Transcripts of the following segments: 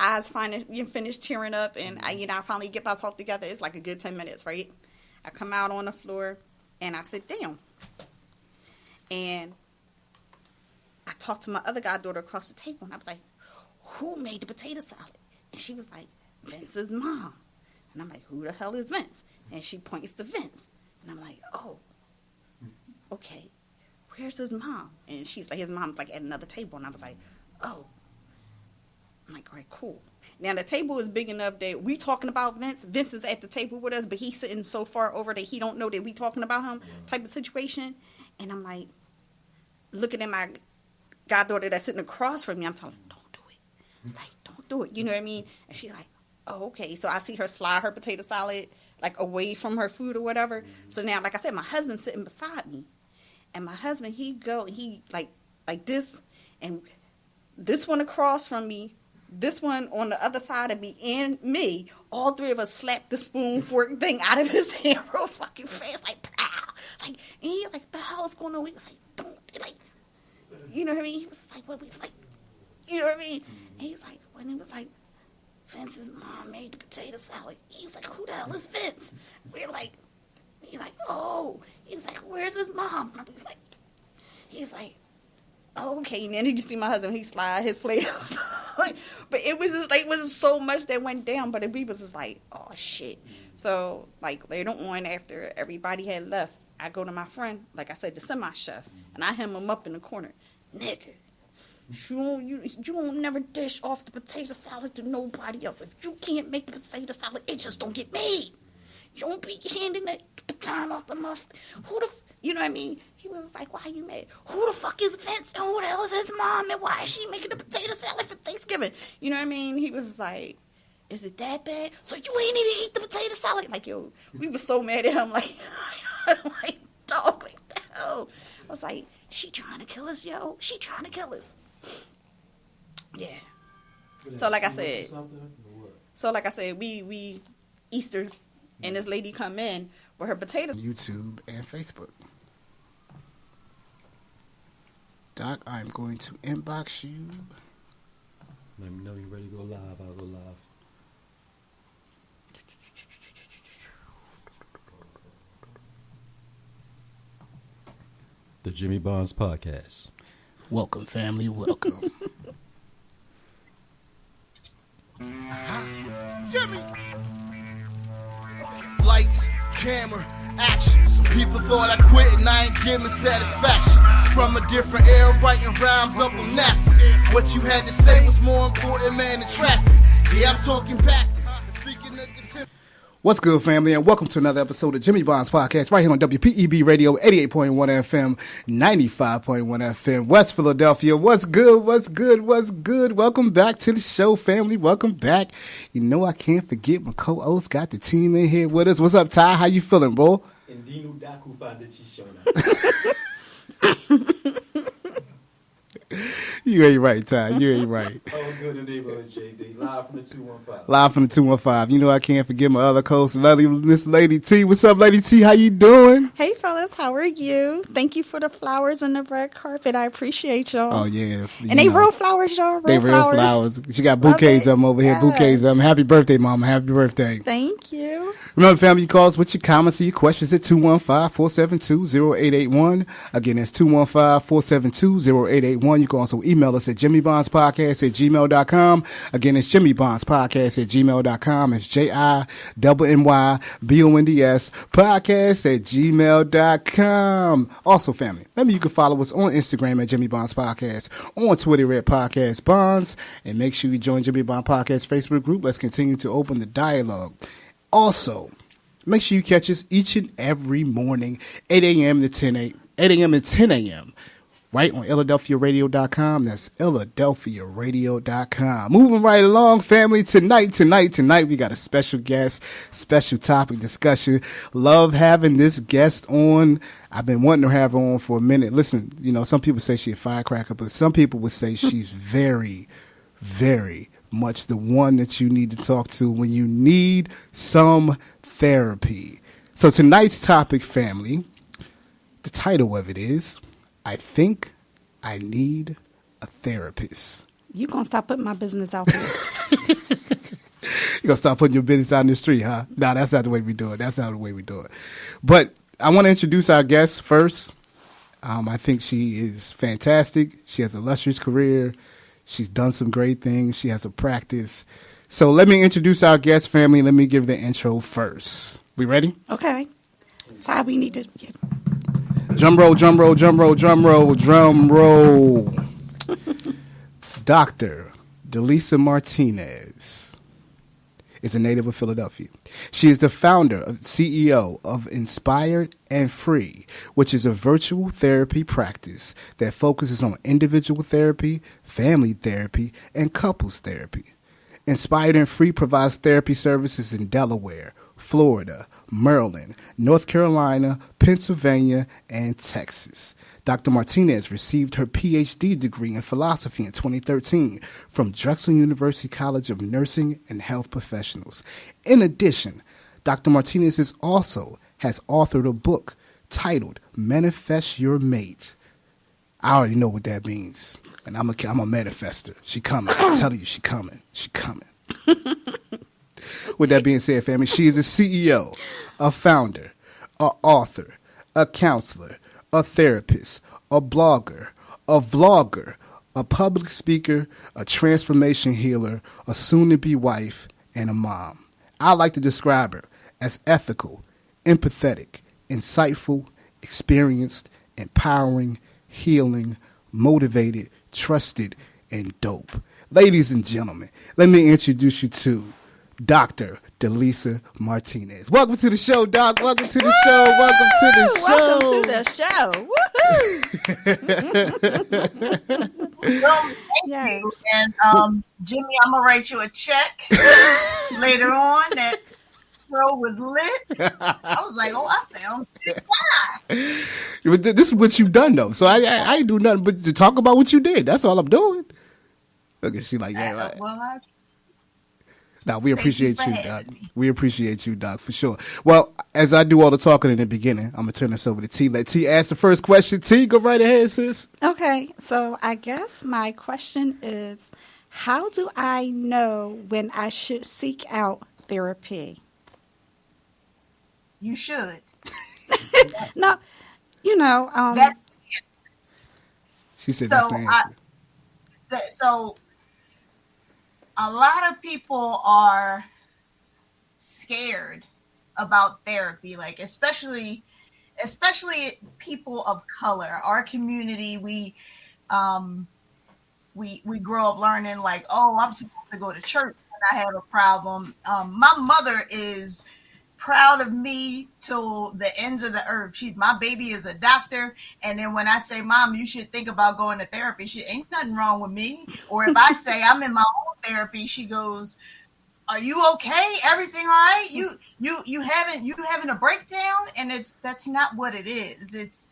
eyes finish tearing up, and I finally get myself together. It's like a good 10 minutes, right? I come out on the floor, and I sit down. And I talked to my other goddaughter across the table, and I was like, who made the potato salad? And she was like, Vince's mom. And I'm like, who the hell is Vince? And she points to Vince. And I'm like, oh, okay. Where's his mom? And she's like, his mom's like at another table. And I was like, oh. I'm like, all right, cool. Now the table is big enough that we talking about Vince. Vince is at the table with us, but he's sitting so far over that he don't know that we talking about him type of situation. And I'm like, looking at my goddaughter that's sitting across from me. I'm telling her, don't do it. Like, don't do it. You know what I mean? And she's like, oh, okay. So I see her slide her potato salad like away from her food or whatever. So now, like I said, my husband's sitting beside me. And my husband, he like this, and this one across from me, this one on the other side of me, and me, all three of us slapped the spoon fork thing out of his hand real fucking fast, like, pow. Like, and he like, the hell's going on? He was like, don't, like, you know what I mean? He was like, what? He was like, you know what I mean? And he's like, when he was like, Vince's mom made the potato salad. He was like, who the hell is Vince? We were like, he's like, oh. He was like, where's his mom? And he's like, oh, okay. And then you see my husband, he slide his plate. But it was just like, it was so much that went down. But we was just like, oh, shit. So, like, later on, after everybody had left, I go to my friend, like I said, the semi-chef, and I hem him up in the corner. Nigga, you don't never dish off the potato salad to nobody else. If you can't make the potato salad, it just don't get made. You don't be handing that baton off the muff. You know what I mean? He was like, why are you mad? Who the fuck is Vince? And who the hell is his mom? And why is she making the potato salad for Thanksgiving? You know what I mean? He was like, is it that bad? So you ain't even eat the potato salad? Like, yo, we were so mad at him. Like, like, dog, like, the hell? I was like, she trying to kill us, yo. She trying to kill us. Yeah. So like I said, we Easter, and this lady come in with her potatoes. YouTube and Facebook. Doc, I'm going to inbox you. Let me know you're ready to go live. I'll go live. The Jimmy Bonds Podcast. Welcome, family. Welcome. Jimmy! Lights, camera, action. Some people thought I quit and I ain't giving satisfaction. From a different era, writing rhymes up on napkins. What you had to say was more important, man, than traffic. Yeah, I'm talking back. Speaking of contempt. What's good, family, and welcome to another episode of Jimmy Bonds Podcast right here on WPEB Radio, 88.1 FM, 95.1 FM, West Philadelphia. What's good? What's good? What's good? Welcome back to the show, family. Welcome back. You know I can't forget my co-host got the team in here with us. What's up, Ty? How you feeling, bro? You ain't right, Ty. You ain't right. Oh, good in the neighborhood, JD. Live from the 215. Live from the 215. You know I can't forget my other co-host, Miss Lady T. What's up, Lady T? How you doing? Hey, fellas. How are you? Thank you for the flowers and the red carpet. I appreciate y'all. Oh, yeah. And they real flowers, y'all. They real flowers. She got bouquets of them over here. Yes. Bouquets of them. Happy birthday, Mama. Happy birthday. Thank you. Remember, family, you call us with your comments and your questions at 215-472-0881. Again, that's 215-472-0881. You can also email us at jimmybondspodcast@gmail.com. Again, it's jimmybondspodcast@gmail.com. It's JINNYBONDS podcast@gmail.com. Also, family, remember you can follow us on Instagram at Jimmy Bonds Podcast, on Twitter at Podcast Bonds, and make sure you join Jimmy Bond Podcast Facebook group. Let's continue to open the dialogue. Also, make sure you catch us each and every morning, 8 a.m. to 10 a.m., right on IlladelphiaRadio.com. That's IlladelphiaRadio.com. Moving right along, family. Tonight, we got a special guest, special topic discussion. Love having this guest on. I've been wanting to have her on for a minute. Listen, you know, some people say she's a firecracker, but some people would say she's very, very much the one that you need to talk to when you need some therapy. So tonight's topic, family, the title of it is, I think I need a therapist. You gonna stop putting my business out there? You gonna start putting your business out in the street, huh? No, that's not the way we do it. That's not the way we do it. But I want to introduce our guest first. I think she is fantastic. She has a illustrious career. She's done some great things. She has a practice. So let me introduce our guest, family. Let me give the intro first. We ready? Okay. That's how we need to get. Drum roll, drum roll, drum roll, drum roll, drum roll. Dr. Dalesa Martinez is a native of Philadelphia. She is the founder and CEO of Inspired and Free, which is a virtual therapy practice that focuses on individual therapy, family therapy, and couples therapy. Inspired and Free provides therapy services in Delaware, Florida, Maryland, North Carolina, Pennsylvania, and Texas. Dr. Martinez received her PhD degree in philosophy in 2013 from Drexel University College of Nursing and Health Professionals. In addition, Dr. Martinez has authored a book titled Manifest Your Mate. I already know what that means, and I'm a manifester. She coming. I'm telling you, she coming. She coming. With that being said, family, she is a CEO, a founder, a author, a counselor, a therapist, a blogger, a vlogger, a public speaker, a transformation healer, a soon-to-be wife, and a mom. I like to describe her as ethical, empathetic, insightful, experienced, empowering, healing, motivated, trusted, and dope. Ladies and gentlemen, let me introduce you to Dr. Dalesa Martinez. Welcome to the show, Doc. Welcome to the show. Welcome to the show. Welcome to the show. Woohoo! Well, thank Yes. you. And Jimmy, I'm gonna write you a check later on. That show was lit. I was like, oh, I sound good. This is what you've done, though. So I ain't do nothing but to talk about what you did. That's all I'm doing. Look at she like, yeah, right. Well, Now, we appreciate you, for Doc. having me. We appreciate you, Doc, for sure. Well, as I do all the talking in the beginning, I'm going to turn this over to T. Let T ask the first question. T, go right ahead, sis. Okay, so I guess my question is, how do I know when I should seek out therapy? you should. No, That's She said So, that's the answer. so. A lot of people are scared about therapy, like especially people of color. Our community, we grow up learning like, oh, I'm supposed to go to church when I have a problem. My mother is proud of me till the ends of the earth. My baby is a doctor, and then when I say, Mom, you should think about going to therapy, she ain't nothing wrong with me. Or if I say I'm in my own therapy, she goes, are you okay? Everything all right? You having a breakdown? And that's not what it is. It's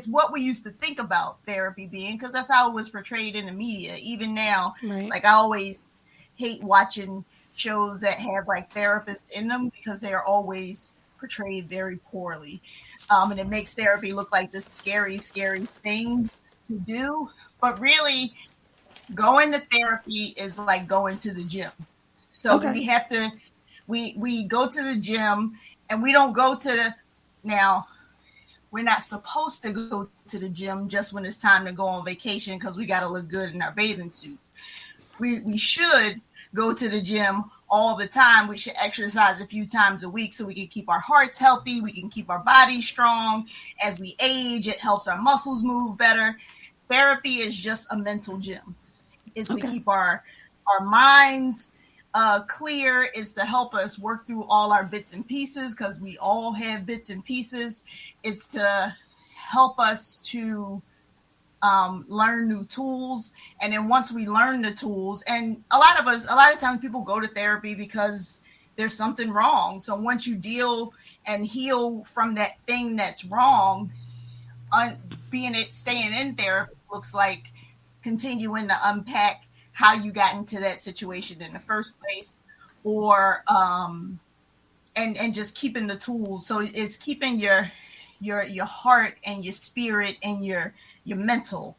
what we used to think about therapy being, because that's how it was portrayed in the media. Even now, Right. like I always hate watching shows that have like therapists in them because they are always portrayed very poorly. And it makes therapy look like this scary, scary thing to do. But really, going to therapy is like going to the gym. So Okay. we have to, we go to the gym, and we don't go to now, we're not supposed to go to the gym just when it's time to go on vacation because we got to look good in our bathing suits. We should go to the gym all the time. We should exercise a few times a week so we can keep our hearts healthy. We can keep our bodies strong. As we age, it helps our muscles move better. Therapy is just a mental gym. It's to keep our minds clear. It's to help us work through all our bits and pieces, because we all have bits and pieces. It's to help us to learn new tools. And then once we learn the tools, and a lot of times people go to therapy because there's something wrong. So once you deal and heal from that thing that's wrong, staying in therapy looks like continuing to unpack how you got into that situation in the first place, or and just keeping the tools. So it's keeping your heart and your spirit and your mental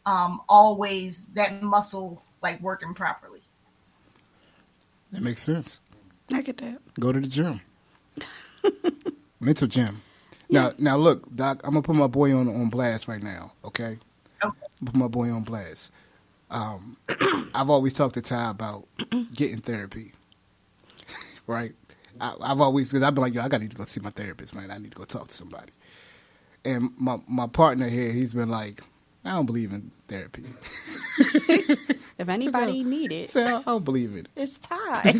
always that muscle like working properly. That makes sense. I get that. Go to the gym. Mental gym. Now look, Doc, I'm gonna put my boy on blast right now, okay? Okay. Put my boy on blast. I've always talked to Ty about getting therapy, right? I've always, because I've been like, yo, I got to go see my therapist, man. I need to go talk to somebody. And my partner here, he's been like, I don't believe in therapy. If anybody need it, So I don't believe in it. it's Ty.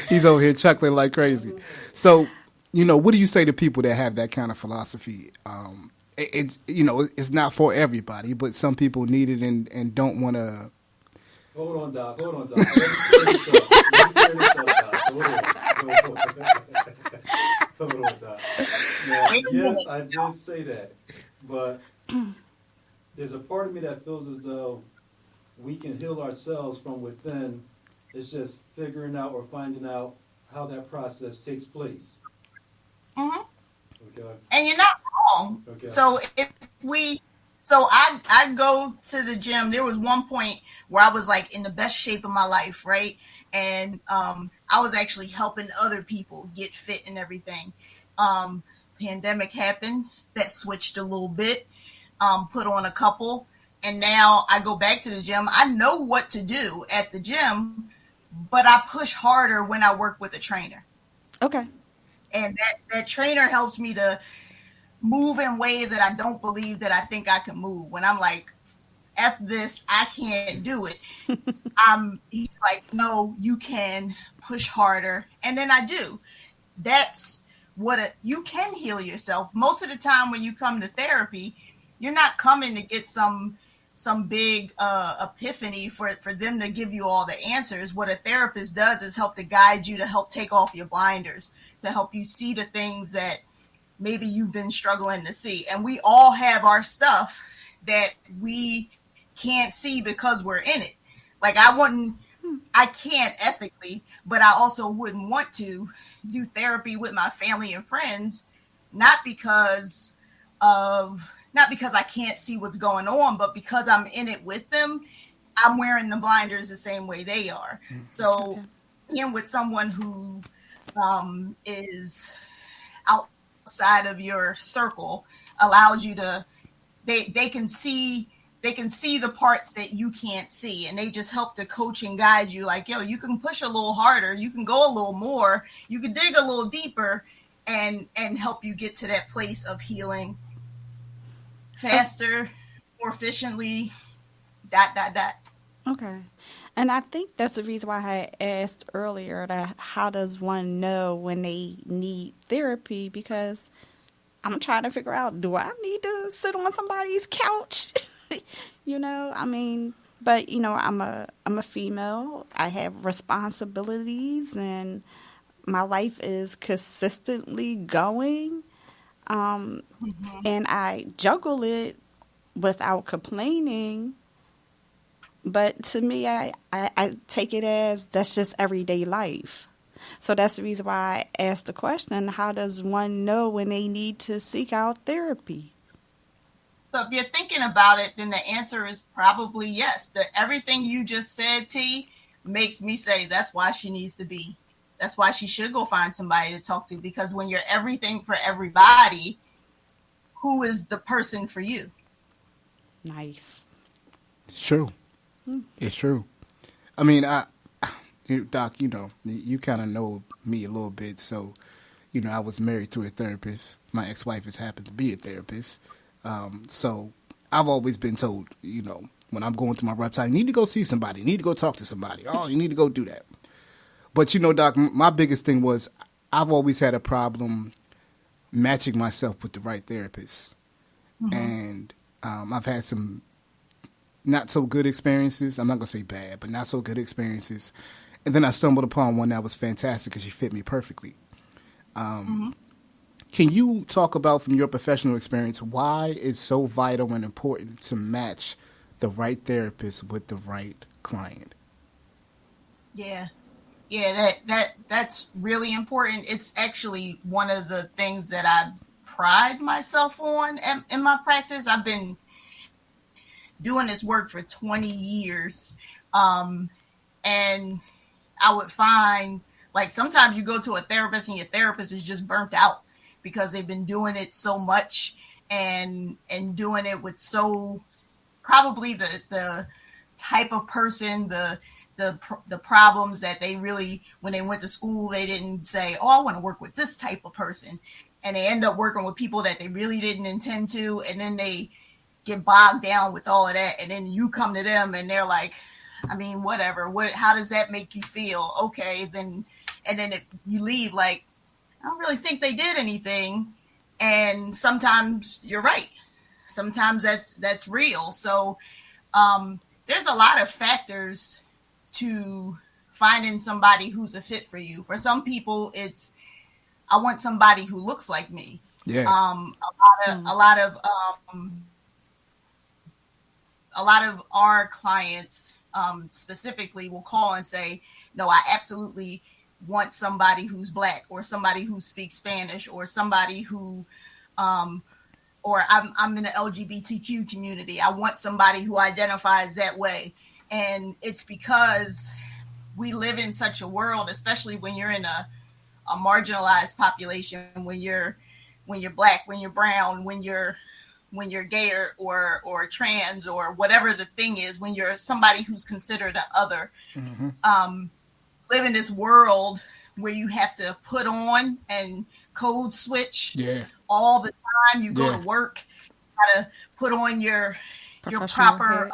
He's over here chuckling like crazy. So, what do you say to people that have that kind of philosophy? It's not for everybody, but some people need it and don't want to. Hold on, Doc. Let me clear this up, Doc. Hold on, Doc. Now, yes, I did say that, but there's a part of me that feels as though we can heal ourselves from within. It's just figuring out or finding out how that process takes place. Mm-hmm. Okay. And you're not wrong. Okay. So I go to the gym. There was one point where I was like in the best shape of my life, right? And I was actually helping other people get fit and everything. Pandemic happened. That switched a little bit. Put on a couple. And now I go back to the gym. I know what to do at the gym, but I push harder when I work with a trainer. Okay. And that trainer helps me to move in ways that I don't believe that I think I can move. When I'm like, F this, I can't do it. He's like, no, you can push harder. And then I do. That's you can heal yourself. Most of the time when you come to therapy, you're not coming to get some big epiphany for them to give you all the answers. What a therapist does is help to guide you, to help take off your blinders, to help you see the things that maybe you've been struggling to see. And we all have our stuff that we can't see because we're in it. Like I can't ethically, but I also wouldn't want to do therapy with my family and friends, not because I can't see what's going on, but because I'm in it with them. I'm wearing the blinders the same way they are. So being with someone who is outside of your circle allows you to, they can see the parts that you can't see, and they just help to coach and guide you like, yo, you can push a little harder, you can go a little more, you can dig a little deeper, and help you get to that place of healing faster, more efficiently, ... Okay. And I think that's the reason why I asked earlier that how does one know when they need therapy? Because I'm trying to figure out, do I need to sit on somebody's couch? But I'm a female. I have responsibilities and my life is consistently going. And I juggle it without complaining. But to me, I take it as that's just everyday life. So that's the reason why I asked the question, how does one know when they need to seek out therapy? So if you're thinking about it, then the answer is probably yes. Everything you just said, T, makes me say that's why she needs to be. That's why she should go find somebody to talk to, because when you're everything for everybody, who is the person for you? Nice. It's true. It's true. I mean, Doc, you kind of know me a little bit. So, I was married to a therapist. My ex-wife has happened to be a therapist. So I've always been told, when I'm going through my rough time, you need to go see somebody. You need to go talk to somebody. Oh, you need to go do that. But, Doc, my biggest thing was I've always had a problem matching myself with the right therapist. Mm-hmm. And I've had some not so good experiences. I'm not going to say bad, but not so good experiences. And then I stumbled upon one that was fantastic because she fit me perfectly. Can you talk about, from your professional experience, why it's so vital and important to match the right therapist with the right client? Yeah, that's really important. It's actually one of the things that I pride myself on in my practice. I've been doing this work for 20 years. And I would find, like, sometimes you go to a therapist and your therapist is just burnt out because they've been doing it so much and doing it with so probably the type of person, the problems that they really, when they went to school, they didn't say, oh, I want to work with this type of person. And they end up working with people that they really didn't intend to. And then they get bogged down with all of that. And then you come to them and they're like, I mean, whatever. How does that make you feel? Okay, then, and then you leave like, I don't really think they did anything. And sometimes you're right. Sometimes that's real. So there's a lot of factors to finding somebody who's a fit for you. For some people, it's, I want somebody who looks like me. Yeah. A lot of our clients specifically will call and say, no, I absolutely want somebody who's Black, or somebody who speaks Spanish, or somebody who, or I'm in the LGBTQ community. I want somebody who identifies that way. And it's because we live in such a world, especially when you're in a marginalized population, when you're Black, when you're brown, when you're gay or trans, or whatever the thing is, when you're somebody who's considered an other, live in this world where you have to put on and code switch all the time. You go to work, you gotta put on your proper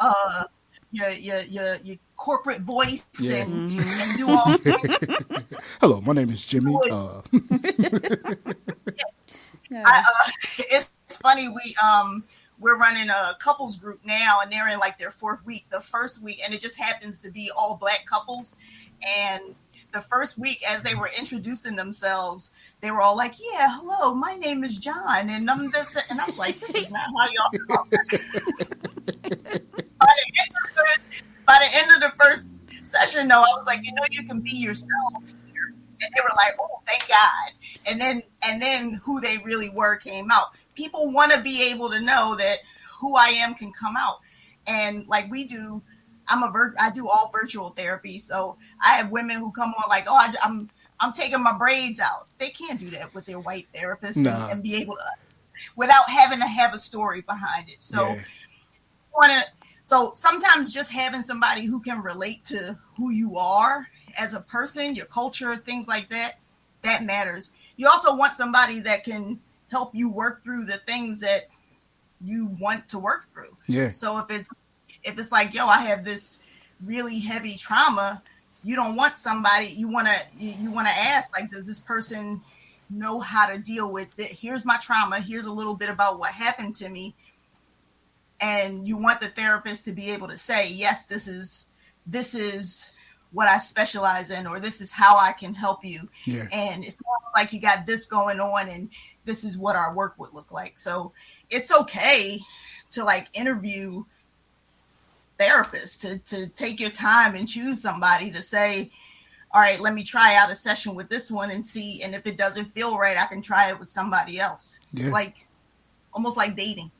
your corporate voice and do all. Hello, my name is Jimmy. It's funny. We're running a couples group now, and they're in like their fourth week. The first week, and it just happens to be all Black couples. And the first week, as they were introducing themselves, they were all like, "Yeah, hello, my name is John," and I'm this, and I'm like, "This is not how y'all talk." By the end of the first session, though, I was like, you can be yourselves here. And they were like, oh, thank God. And then who they really were came out. People want to be able to know that who I am can come out. And like we do, I do all virtual therapy. So I have women who come on like, oh, I'm taking my braids out. They can't do that with their white therapist and be able to, without having to have a story behind it. So So sometimes just having somebody who can relate to who you are as a person, your culture, things like that, that matters. You also want somebody that can help you work through the things that you want to work through. Yeah. So if it's like, yo, I have this really heavy trauma, you don't want somebody, you want to ask, like, does this person know how to deal with it? Here's my trauma. Here's a little bit about what happened to me. And you want the therapist to be able to say, yes, this is what I specialize in, or this is how I can help you. Yeah. And it sounds like you got this going on, and this is what our work would look like. So it's okay to like interview therapists, to take your time and choose somebody to say, all right, let me try out a session with this one and see. And if it doesn't feel right, I can try it with somebody else. Yeah. It's like almost like dating.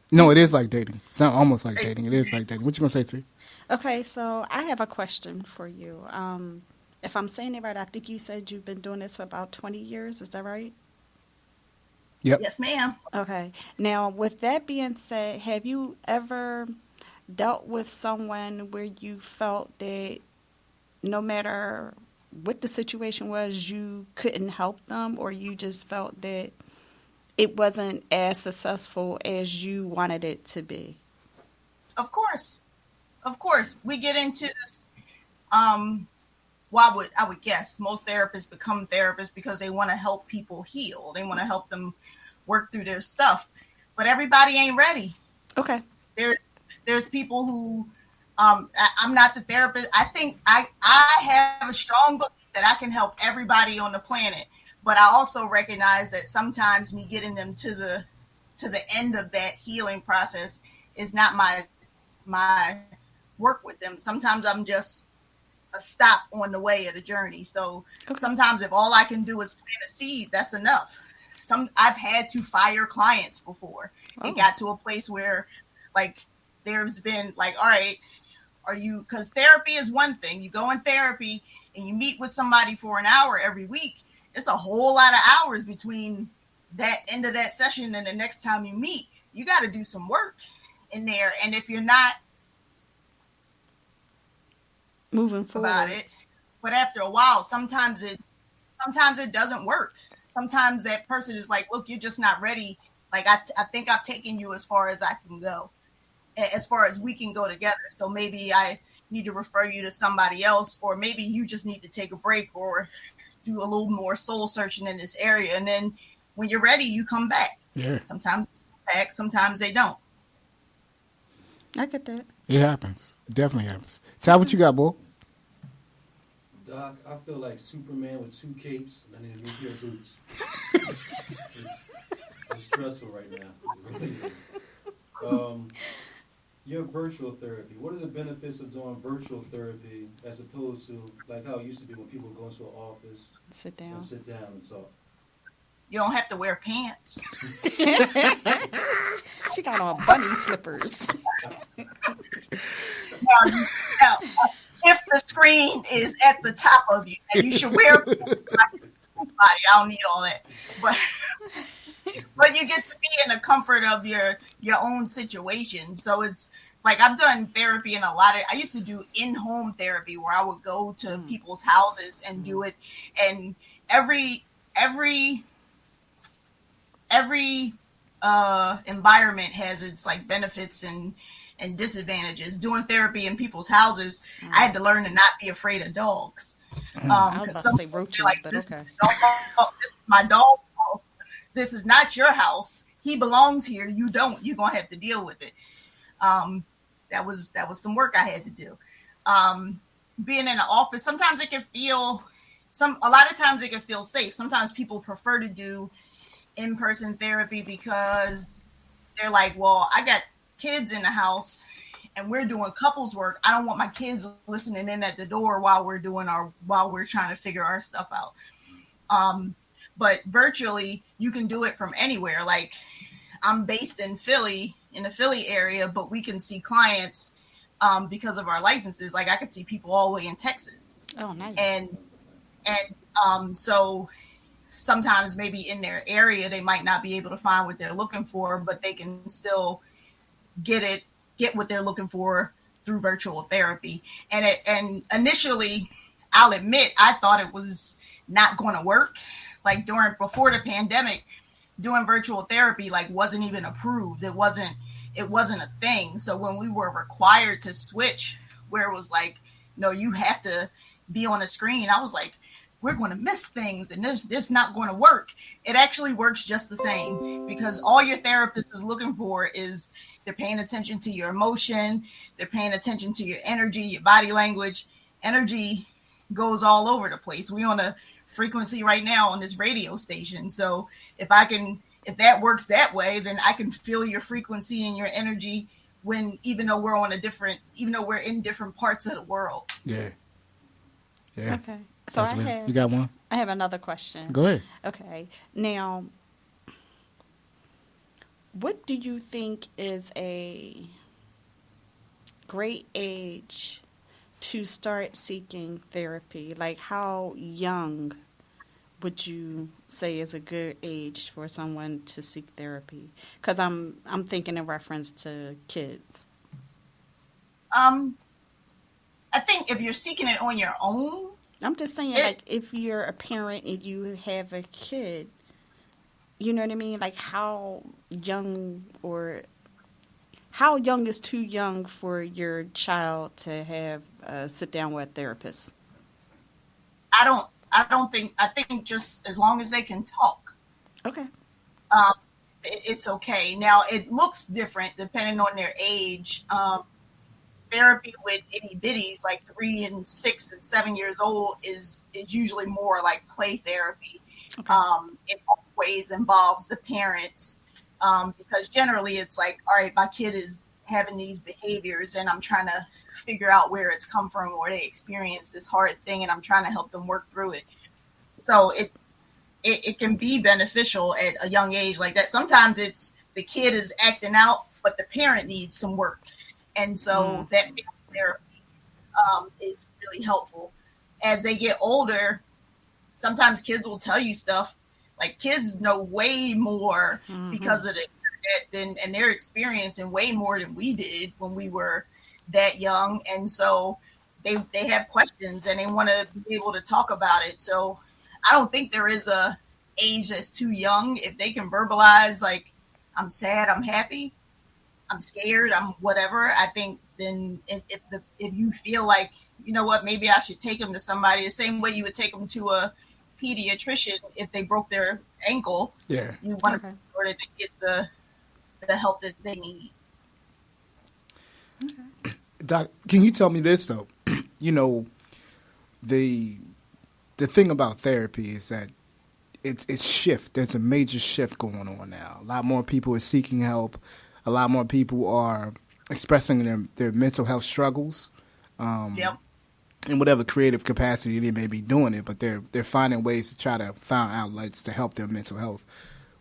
No, it is like dating. It's not almost like dating. It is like dating. What you gonna say, T? Okay, so I have a question for you. If I'm saying it right, I think you said you've been doing this for about 20 years. Is that right? Yep. Yes, ma'am. Okay. Now, with that being said, have you ever dealt with someone where you felt that no matter what the situation was, you couldn't help them, or you just felt that it wasn't as successful as you wanted it to be? Of course. We get into this. Well, I would guess most therapists become therapists because they want to help people heal. They want to help them work through their stuff. But everybody ain't ready. Okay. There's people who, I'm not the therapist. I think I have a strong belief that I can help everybody on the planet. But I also recognize that sometimes me getting them to the end of that healing process is not my work with them. Sometimes I'm just a stop on the way of the journey. So sometimes if all I can do is plant a seed, that's enough. I've had to fire clients before. It got to a place where like there's been like, all right, because therapy is one thing. You go in therapy and you meet with somebody for an hour every week. It's a whole lot of hours between that end of that session and the next time you meet. You got to do some work in there. And if you're not moving forward about it, but after a while, sometimes it doesn't work. Sometimes that person is like, look, you're just not ready. Like, I think I've taken you as far as I can go, as far as we can go together. So maybe I need to refer you to somebody else, or maybe you just need to take a break or do a little more soul searching in this area. And then when you're ready, you come back. Yeah. Sometimes they come back, sometimes they don't. I get that. It happens. It definitely happens. Ty, what you got, boy? Doc, I feel like Superman with 2 capes and a new pair of boots. It's stressful right now. It really is. Your virtual therapy. What are the benefits of doing virtual therapy as opposed to like how it used to be when people go into an office, sit down and talk? You don't have to wear pants. She got on bunny slippers. Now, if the screen is at the top of you, and you should wear I don't need all that. But you get to be in the comfort of your own situation. So it's like I've done therapy in I used to do in-home therapy where I would go to people's houses and do it. And every environment has its like benefits and disadvantages. Doing therapy in people's houses, I had to learn to not be afraid of dogs. I was about to say roaches, like, but okay. This is my dog house. This is not your house. He belongs here. You don't. You're gonna have to deal with it. That was some work I had to do. Being in an office, sometimes it can feel a lot of times it can feel safe. Sometimes people prefer to do in-person therapy because they're like, well, I got kids in the house and we're doing couples work. I don't want my kids listening in at the door while we're trying to figure our stuff out. But virtually you can do it from anywhere. Like I'm based in Philly, in the Philly area, but we can see clients because of our licenses. Like I could see people all the way in Texas. Oh, nice. And so sometimes maybe in their area, they might not be able to find what they're looking for, but they can still get what they're looking for through virtual therapy. And initially, I'll admit, I thought it was not going to work. Like before the pandemic, doing virtual therapy like wasn't even approved. It wasn't a thing. So when we were required to switch, where it was like, no, you have to be on a screen, I was like, we're going to miss things and this not going to work. It actually works just the same because all your therapist is looking for is they're paying attention to your emotion. They're paying attention to your energy, your body language. Energy goes all over the place. We're on a frequency right now on this radio station. So if that works that way, then I can feel your frequency and your energy even though we're in different parts of the world. Yeah. Okay. So you got one? I have another question. Go ahead. Okay. Now, what do you think is a great age to start seeking therapy? Like, how young would you say is a good age for someone to seek therapy? Because I'm thinking in reference to kids. I think if you're seeking it on your own. I'm just saying, like, if you're a parent and you have a kid, you know what I mean? Like, how young is too young for your child to have sit down with a therapist? I think just as long as they can talk. Okay. It's okay. Now, it looks different depending on their age. Therapy with itty bitties like 3 and 6 and 7 years old is usually more like play therapy. Okay. It always involves the parents because generally it's like, all right, my kid is having these behaviors and I'm trying to figure out where it's come from or they experience this hard thing and I'm trying to help them work through it. So it can be beneficial at a young age like that. Sometimes it's the kid is acting out, but the parent needs some work. And so that therapy is really helpful. As they get older, sometimes kids will tell you stuff. Like, kids know way more because of the internet and they're experiencing way more than we did when we were that young. And so they have questions and they want to be able to talk about it. So I don't think there is a age that's too young. If they can verbalize, like, I'm sad, I'm happy, I'm scared, I'm whatever, I think then if you feel like, you know what, maybe I should take them to somebody the same way you would take them to a pediatrician if they broke their ankle. Yeah. You want to be sure that they get the help that they need. Okay. Doc, can you tell me this though? You know, the thing about therapy is that it's shift. There's a major shift going on now. A lot more people are seeking help. A lot more people are expressing their mental health struggles. In whatever creative capacity they may be doing it, but they're finding ways to try to find outlets to help their mental health.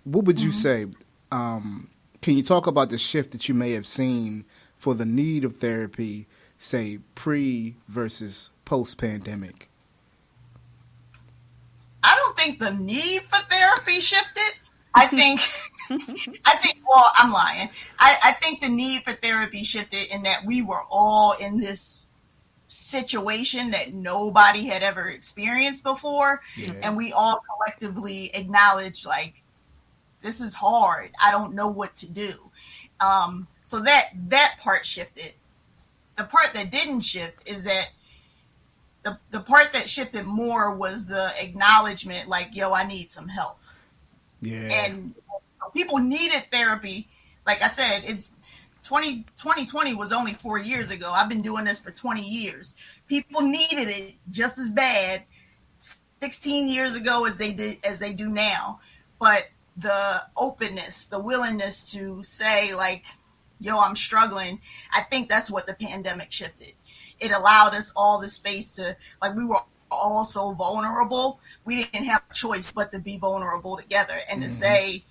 What would you say? Can you talk about the shift that you may have seen for the need of therapy, say pre versus post pandemic? I don't think the need for therapy shifted. I think, well, I'm lying. I think the need for therapy shifted in that we were all in this situation that nobody had ever experienced before. Yeah. And we all collectively acknowledged, like, this is hard. I don't know what to do. So that part shifted. The part that didn't shift is that the part that shifted more was the acknowledgement, like, yo, I need some help. Yeah. And people needed therapy. Like I said, it's 2020 was only 4 years ago. I've been doing this for 20 years. People needed it just as bad 16 years ago as they do now. But the openness, the willingness to say, like, yo, I'm struggling, I think that's what the pandemic shifted. It allowed us all the space to, like, we were all so vulnerable. We didn't have a choice but to be vulnerable together and to say,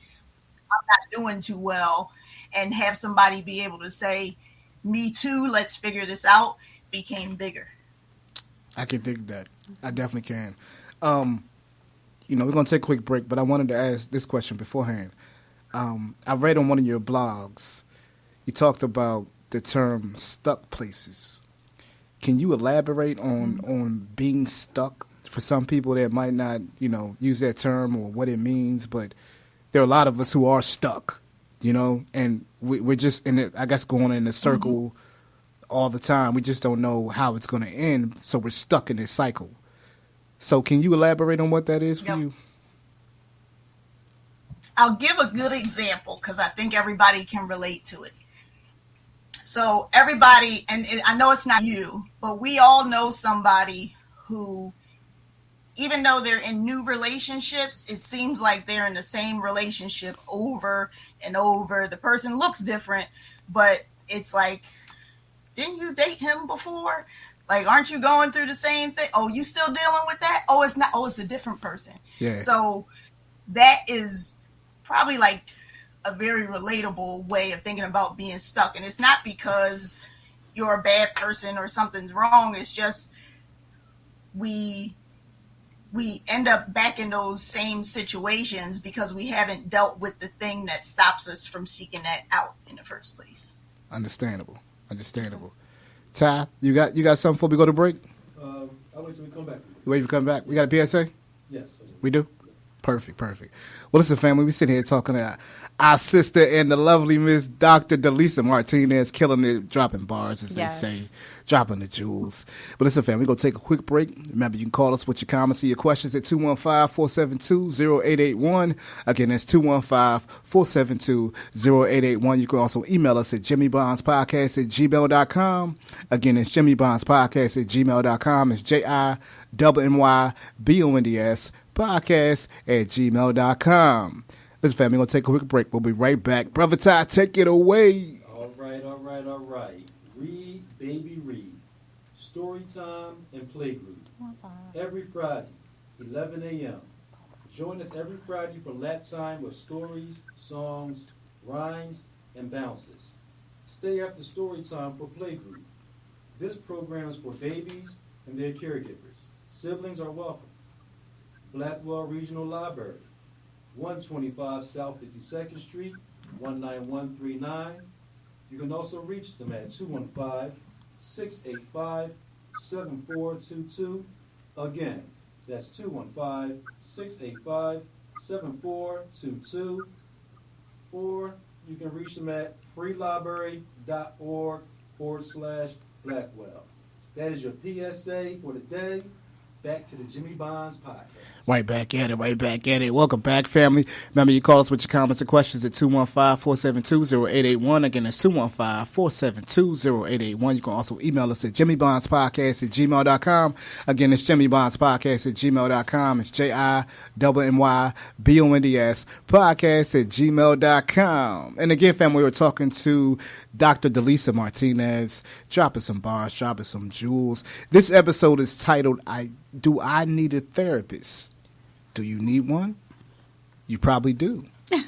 I'm not doing too well, and have somebody be able to say, me too, let's figure this out, became bigger. I can dig that. I definitely can. We're going to take a quick break, but I wanted to ask this question beforehand. I read on one of your blogs, you talked about the term stuck places. Can you elaborate on being stuck for some people that might not, use that term or what it means, but there are a lot of us who are stuck, and we're just in it, I guess, going in a circle all the time. We just don't know how it's going to end, so we're stuck in this cycle. So can you elaborate on what that is for you? I'll give a good example because I think everybody can relate to it. So everybody, and I know it's not you, but we all know somebody who, even though they're in new relationships, it seems like they're in the same relationship over and over. The person looks different, but it's like, didn't you date him before? Like, aren't you going through the same thing? Oh, you still dealing with that? Oh, it's not. Oh, it's a different person. Yeah. So that is probably like a very relatable way of thinking about being stuck. And it's not because you're a bad person or something's wrong. It's just we end up back in those same situations because we haven't dealt with the thing that stops us from seeking that out in the first place. Understandable. Ty, you got something before we go to break? I'll wait till we come back. You wait till we come back? We got a PSA? Yes. We do? Perfect. Well, listen, family, we sitting here talking to our sister and the lovely Miss Dr. Dalesa Martinez, killing it, dropping bars, as they say, dropping the jewels. But listen, family, we're going to take a quick break. Remember, you can call us with your comments and your questions at 215-472-0881. Again, that's 215-472-0881. You can also email us at jimmybondspodcast@gmail.com. Again, it's jimmybondspodcast@gmail.com. It's JIMYBONDS podcast@gmail.com. Listen, family, we're going to take a quick break. We'll be right back. Brother Ty, take it away. All right. Read, baby, read. Story time and playgroup. Every Friday, 11 a.m. Join us every Friday for lap time with stories, songs, rhymes, and bounces. Stay after story time for playgroup. This program is for babies and their caregivers. Siblings are welcome. Blackwell Regional Library, 125 South 52nd Street, 19139. You can also reach them at 215-685-7422. Again, that's 215-685-7422. Or you can reach them at freelibrary.org/Blackwell. That is your PSA for the day. Back to the Jimmy Bonds podcast. Right back at it. Welcome back, family. Remember, you call us with your comments and questions at 215-472-0881. Again, that's 215-472-0881. You can also email us at jimmybondspodcast@gmail.com. Again, it's jimmybondspodcast@gmail.com. It's JIMMYBONDS podcast@gmail.com. And again, family, we're talking to Dr. Dalesa Martinez, dropping some bars, dropping some jewels. This episode is titled, Do I Need a Therapist? Do you need one? You probably do. You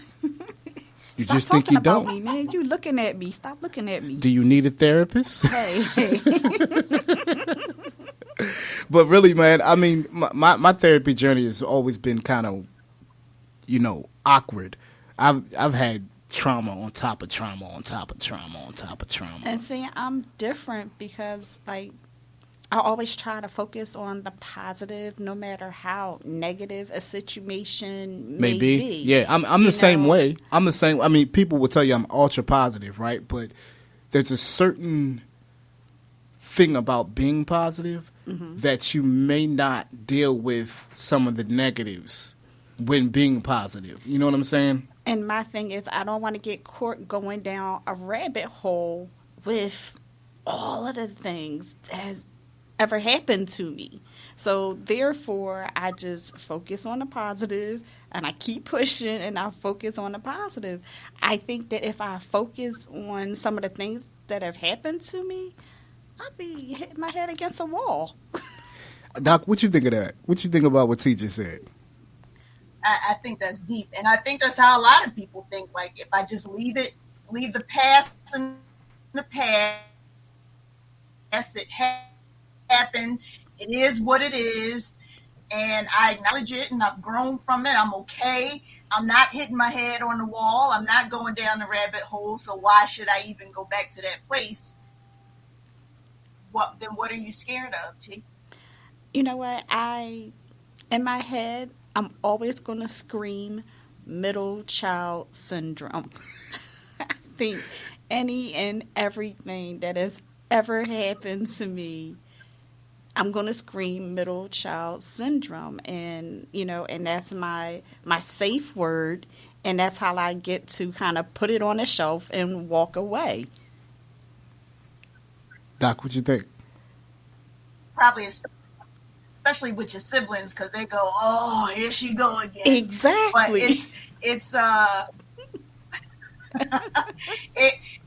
Stop just think you about don't. Me, man. You looking at me. Stop looking at me. Do you need a therapist? Hey. But really, man, I mean, my therapy journey has always been kind of, awkward. I've had trauma on top of trauma on top of trauma on top of trauma. And see, I'm different because, I always try to focus on the positive, no matter how negative a situation may be. Yeah, I'm the same way. I'm the same. I mean, people will tell you I'm ultra positive, right? But there's a certain thing about being positive that you may not deal with some of the negatives when being positive. You know what I'm saying? And my thing is, I don't want to get caught going down a rabbit hole with all of the things that has ever happened to me. So therefore, I just focus on the positive, and I keep pushing, and I focus on the positive. I think that if I focus on some of the things that have happened to me, I'd be hitting my head against a wall. Doc, what you think of that? What you think about what T just said? I think that's deep, and I think that's how a lot of people think. Like, if I just leave the past in the past, it happened. It is what it is, and I acknowledge it, and I've grown from it. I'm okay. I'm not hitting my head on the wall. I'm not going down the rabbit hole. So why should I even go back to that place? What are you scared of, T? You know what? In my head, I'm always going to scream middle child syndrome. I think any and everything that has ever happened to me, I'm going to scream middle child syndrome. And, and that's my safe word. And that's how I get to kind of put it on a shelf and walk away. Doc, what you think? Probably, especially with your siblings, because they go, "Oh, here she go again." Exactly. But it's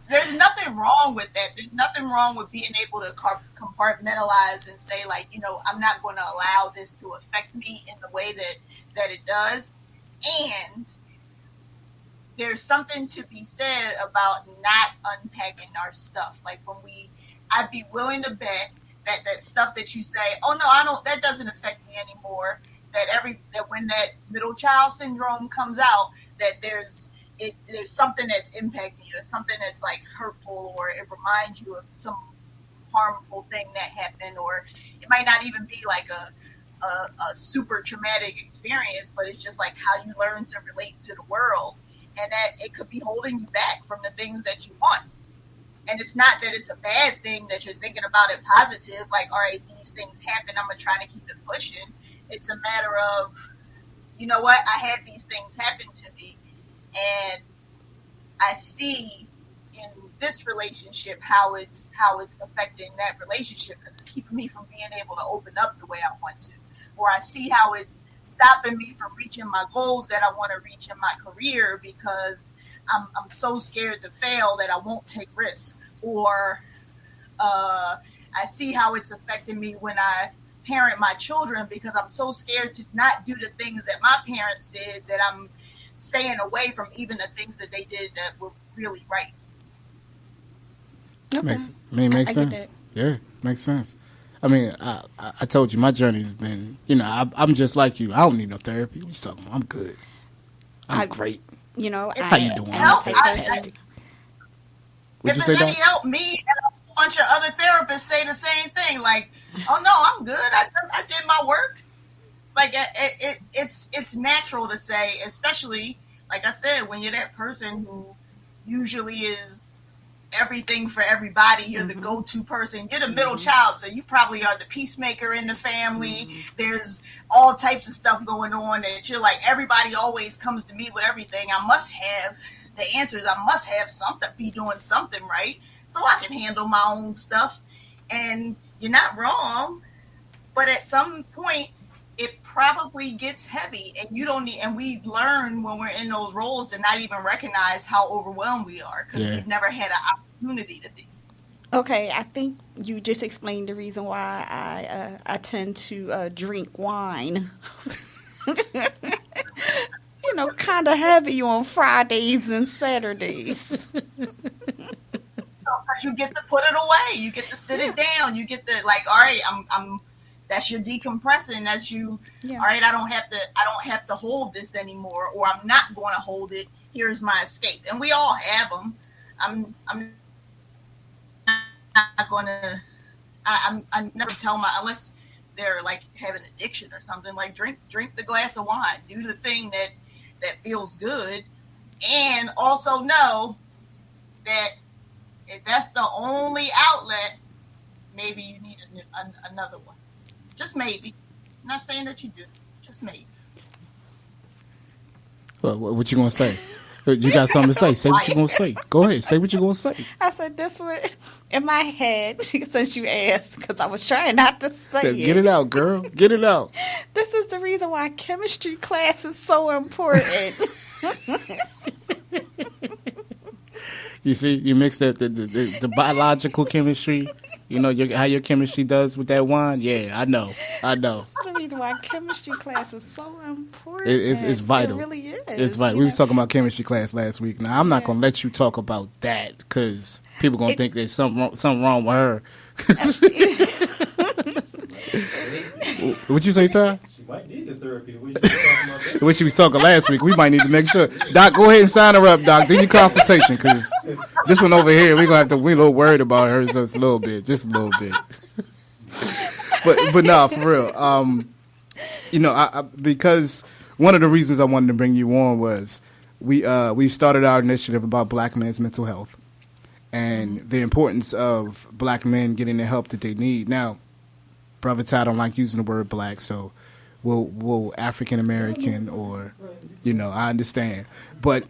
there's nothing wrong with that. There's nothing wrong with being able to compartmentalize and say, I'm not going to allow this to affect me in the way that it does. And there's something to be said about not unpacking our stuff. Like I'd be willing to bet that stuff that you say, "Oh no, I don't," that doesn't affect me anymore. That when that middle child syndrome comes out, that there's something that's impacting you. It's something that's hurtful, or it reminds you of some harmful thing that happened, or it might not even be a super traumatic experience, but it's just how you learn to relate to the world, and that it could be holding you back from the things that you want. And it's not that it's a bad thing that you're thinking about it positive, all right, these things happen, I'm going to try to keep it pushing. It's a matter of, you know what, I had these things happen to me, and I see in this relationship how it's affecting that relationship, because it's keeping me from being able to open up the way I want to. Or I see how it's stopping me from reaching my goals that I want to reach in my career, because I'm so scared to fail that I won't take risks. Or I see how it's affecting me when I parent my children, because I'm so scared to not do the things that my parents did that I'm staying away from even the things that they did that were really right. Okay. Makes I get sense. that. Yeah, makes sense. I mean, I told you my journey has been, I'm just like you. I don't need no therapy. What you talking about? I'm good. I'm great. How you doing? Help, Fantastic. What'd you if say, it's any Doc? help, me and a bunch of other therapists say the same thing. Like, oh no, I'm good. I did my work. Like it's natural to say, especially like I said, when you're that person who usually is everything for everybody, you're the go-to person. You're the middle child, so you probably are the peacemaker in the family. There's all types of stuff going on that you're like, everybody always comes to me with everything. I must have the answers. I must have something, be doing something right, so I can handle my own stuff. And you're not wrong, but at some point it probably gets heavy, and you don't need, and we learn when we're in those roles to not even recognize how overwhelmed we are, because we've never had an opportunity to be. Okay, I think you just explained the reason why I tend to drink wine. Kind of heavy on Fridays and Saturdays. So you get to put it away, you get to sit it down, you get to like, all right, I'm that's your decompressing. That's you. Yeah. All right, I don't have to hold this anymore, or I'm not going to hold it. Here's my escape, and we all have them. I'm not going to. I never tell unless they're like have an addiction or something. Like drink the glass of wine. Do the thing that feels good, and also know that if that's the only outlet, maybe you need another one. Just maybe. I'm not saying that you do. Just maybe. Well, what you gonna say? You got something to say. Say what you gonna say. Go ahead. Say what you gonna say. I said this one in my head since you asked, because I was trying not to say it. Get it out, girl. Get it out. This is the reason why chemistry class is so important. You see, you mix the biological chemistry. How your chemistry does with that wine. Yeah, I know. That's the reason why chemistry class is so important. It's vital. It really is. It's vital. We was talking about chemistry class last week. Now I'm not gonna let you talk about that because people gonna think there's something wrong with her. What you say, Ty? She might need the therapy. The way she was talking last week, we might need to make sure. Doc, go ahead and sign her up, Doc. Do your consultation, because this one over here, we a little worried about her, so it's just a little bit. but nah, for real. Because one of the reasons I wanted to bring you on was we started our initiative about Black men's mental health and the importance of Black men getting the help that they need. Now, Brother Ty don't like using the word black, so we'll African American or, I understand. But,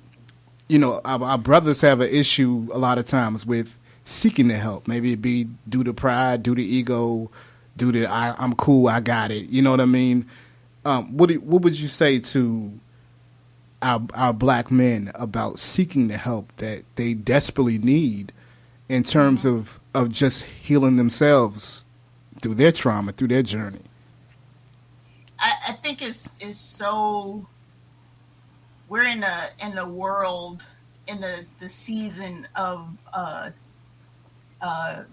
our brothers have an issue a lot of times with seeking the help. Maybe it be due to pride, due to ego, due to I'm cool, I got it. You know what I mean? What would you say to our Black men about seeking the help that they desperately need in terms of just healing themselves through their trauma, through their journey? I think it's so, we're in the world, in the season of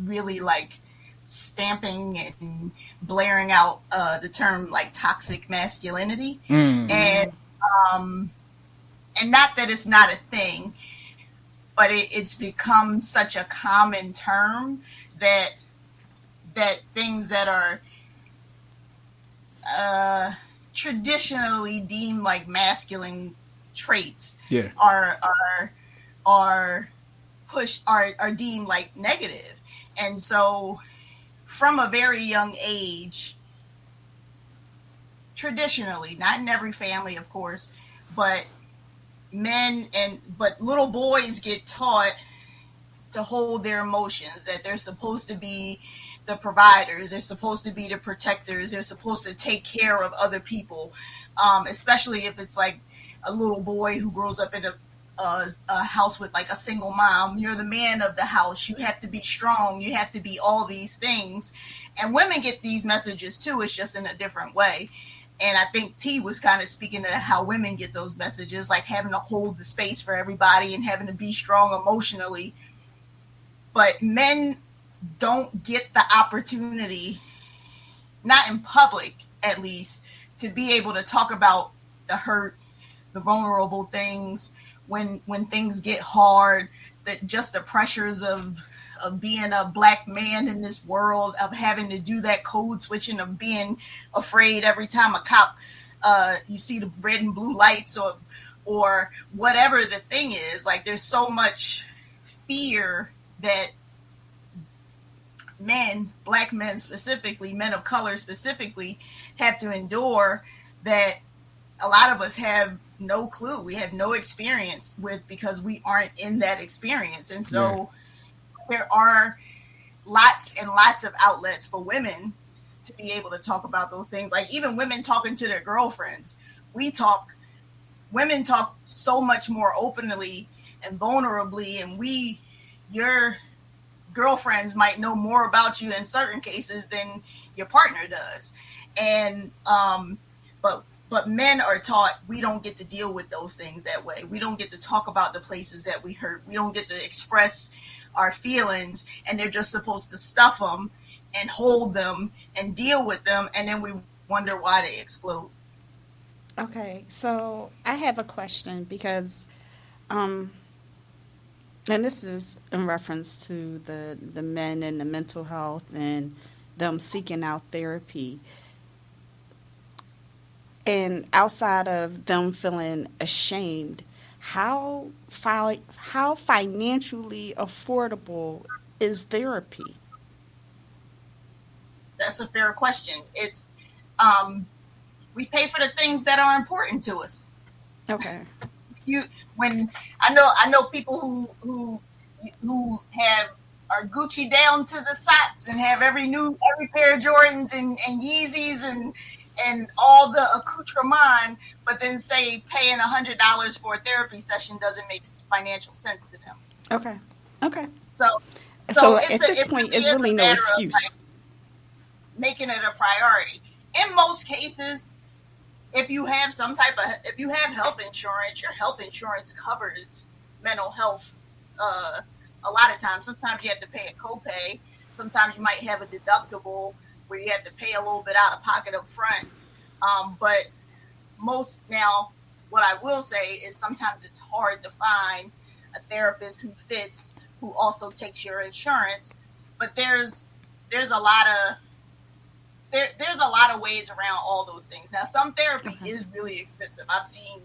really like stamping and blaring out the term like toxic masculinity. And not that it's not a thing, but it's become such a common term that things that are traditionally deemed like masculine traits are pushed, are deemed like negative. And so from a very young age, traditionally, not in every family, of course, but little boys get taught to hold their emotions, that they're supposed to be the providers, they're supposed to be the protectors, they're supposed to take care of other people, especially if it's like a little boy who grows up in a house with like a single mom. You're the man of the house, you have to be strong, you have to be all these things. And women get these messages too, it's just in a different way. And I think T was kind of speaking to how women get those messages, like having to hold the space for everybody and having to be strong emotionally. But men don't get the opportunity, not in public at least, to be able to talk about the hurt, the vulnerable things, when things get hard, that just the pressures of being a black man in this world, of having to do that code switching, of being afraid every time a cop, you see the red and blue lights or whatever the thing is. Like, there's so much fear that men, black men specifically, men of color specifically, have to endure, that a lot of us have no clue. We have no experience with, because we aren't in that experience. And so there are lots and lots of outlets for women to be able to talk about those things. Like, even women talking to their girlfriends. Women talk so much more openly and vulnerably, and your girlfriends might know more about you in certain cases than your partner does. And but men are taught we don't get to deal with those things that way. We don't get to talk about the places that we hurt. We don't get to express our feelings, and they're just supposed to stuff them and hold them and deal with them, and then we wonder why they explode. Okay, so I have a question, because and this is in reference to the men and the mental health and them seeking out therapy. And outside of them feeling ashamed, how financially affordable is therapy? That's a fair question. It's we pay for the things that are important to us. Okay. I know people who are Gucci down to the socks and have every pair of Jordans and Yeezys and all the accoutrement, but then say paying $100 for a therapy session doesn't make financial sense to them. Okay. So at this point, it's really no excuse. Making it a priority. In most cases, if you have health insurance, your health insurance covers mental health. A lot of times, sometimes you have to pay a copay. Sometimes you might have a deductible where you have to pay a little bit out of pocket up front. But now, what I will say is sometimes it's hard to find a therapist who fits, who also takes your insurance. But there's a lot of ways around all those things. Now, some therapy is really expensive. I've seen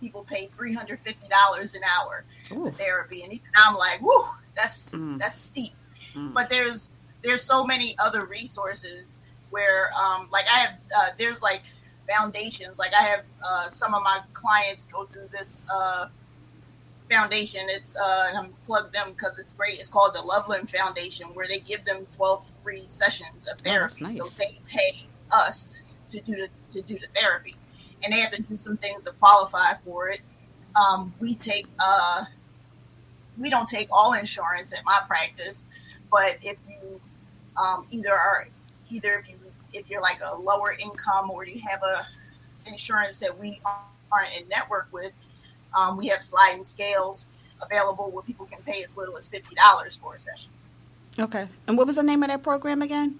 people pay $350 an hour for therapy, and even I'm like, whoo, that's steep. But there's so many other resources where, like I have, there's like foundations. Like I have some of my clients go through this foundation. It's and I'm plugged them because it's great. It's called the Loveland Foundation, where they give them 12 free sessions of therapy. Nice. So they pay us to do the therapy, and they have to do some things to qualify for it. We don't take all insurance at my practice, but if you if you're like a lower income, or you have a insurance that we aren't in network with, we have sliding scales available where people can pay as little as $50 for a session. Okay. And what was the name of that program again?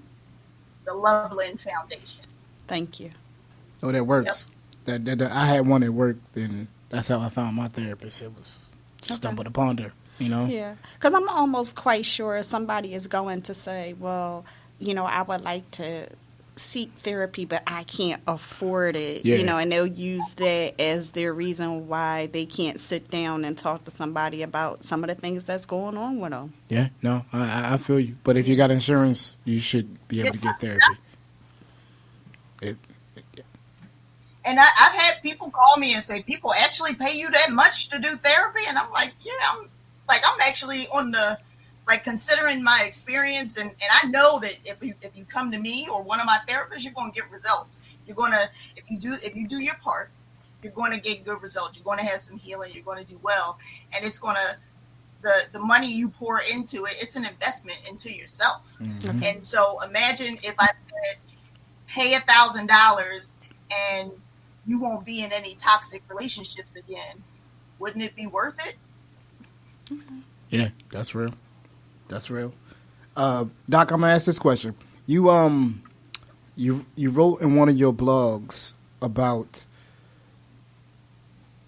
The Loveland Foundation. Thank you. Oh, that works. Yep. That I had one that worked, and that's how I found my therapist. It was stumbled upon her, you know? Yeah. Because I'm almost quite sure somebody is going to say, well, I would like to seek therapy, but I can't afford it, and they'll use that as their reason why they can't sit down and talk to somebody about some of the things that's going on with them. Yeah, no, I feel you. But if you got insurance, you should be able to get therapy. And I've had people call me and say, people actually pay you that much to do therapy? And I'm like, I'm actually on the, considering my experience, and I know that if you come to me or one of my therapists, you're going to get results. You're going to, if you do your part, you're going to get good results. You're going to have some healing. You're going to do well. And it's going to, the money you pour into it, it's an investment into yourself. Mm-hmm. And so imagine if I said, pay $1,000 and you won't be in any toxic relationships again. Wouldn't it be worth it? Yeah, that's real. That's real. Doc, I'm gonna ask this question. You wrote in one of your blogs about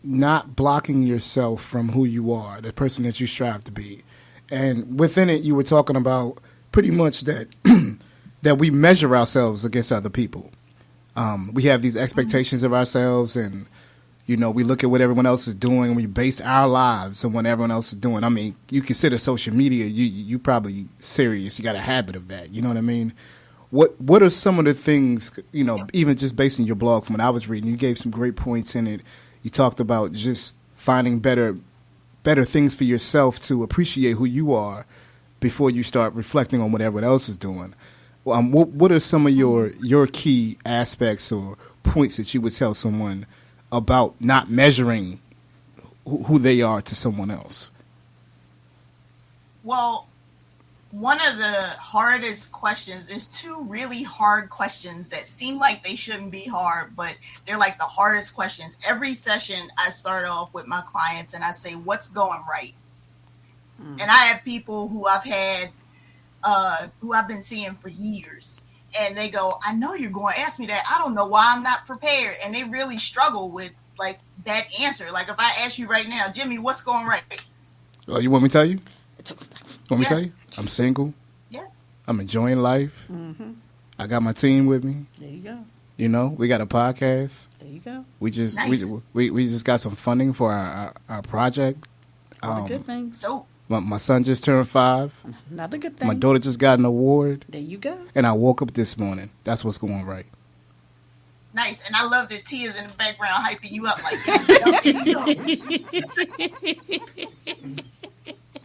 not blocking yourself from who you are, the person that you strive to be. And within it, you were talking about pretty much that that we measure ourselves against other people. We have these expectations of ourselves, and you know, we look at what everyone else is doing, and we base our lives on what everyone else is doing. I mean, you consider social media, you probably serious. You got a habit of that. You know what I mean? What are some of the things, you know, even just based on your blog from what I was reading, you gave some great points in it. You talked about just finding better things for yourself to appreciate who you are before you start reflecting on what everyone else is doing. What are some of your key aspects or points that you would tell someone about not measuring who they are to someone else? Well, one of the hardest questions is two really hard questions that seem like they shouldn't be hard, but they're like the hardest questions. Every session I start off with my clients and I say, what's going right? And I have people who I've had, who I've been seeing for years. And they go, I know you're going to ask me that. I don't know why I'm not prepared. And they really struggle with like that answer. Like if I ask you right now, Jimmy, what's going right? Oh, you want me to tell you? Want me to Yes. tell you? I'm single. Yes. I'm enjoying life. Mm-hmm. I got my team with me. There you go. You know, we got a podcast. There you go. We just Nice. we just got some funding for our project. All the good things. So My son just turned 5. Another good thing. My daughter just got an award. There you go. And I woke up this morning. That's what's going right. nice. And I love that T is in the background hyping you up like that.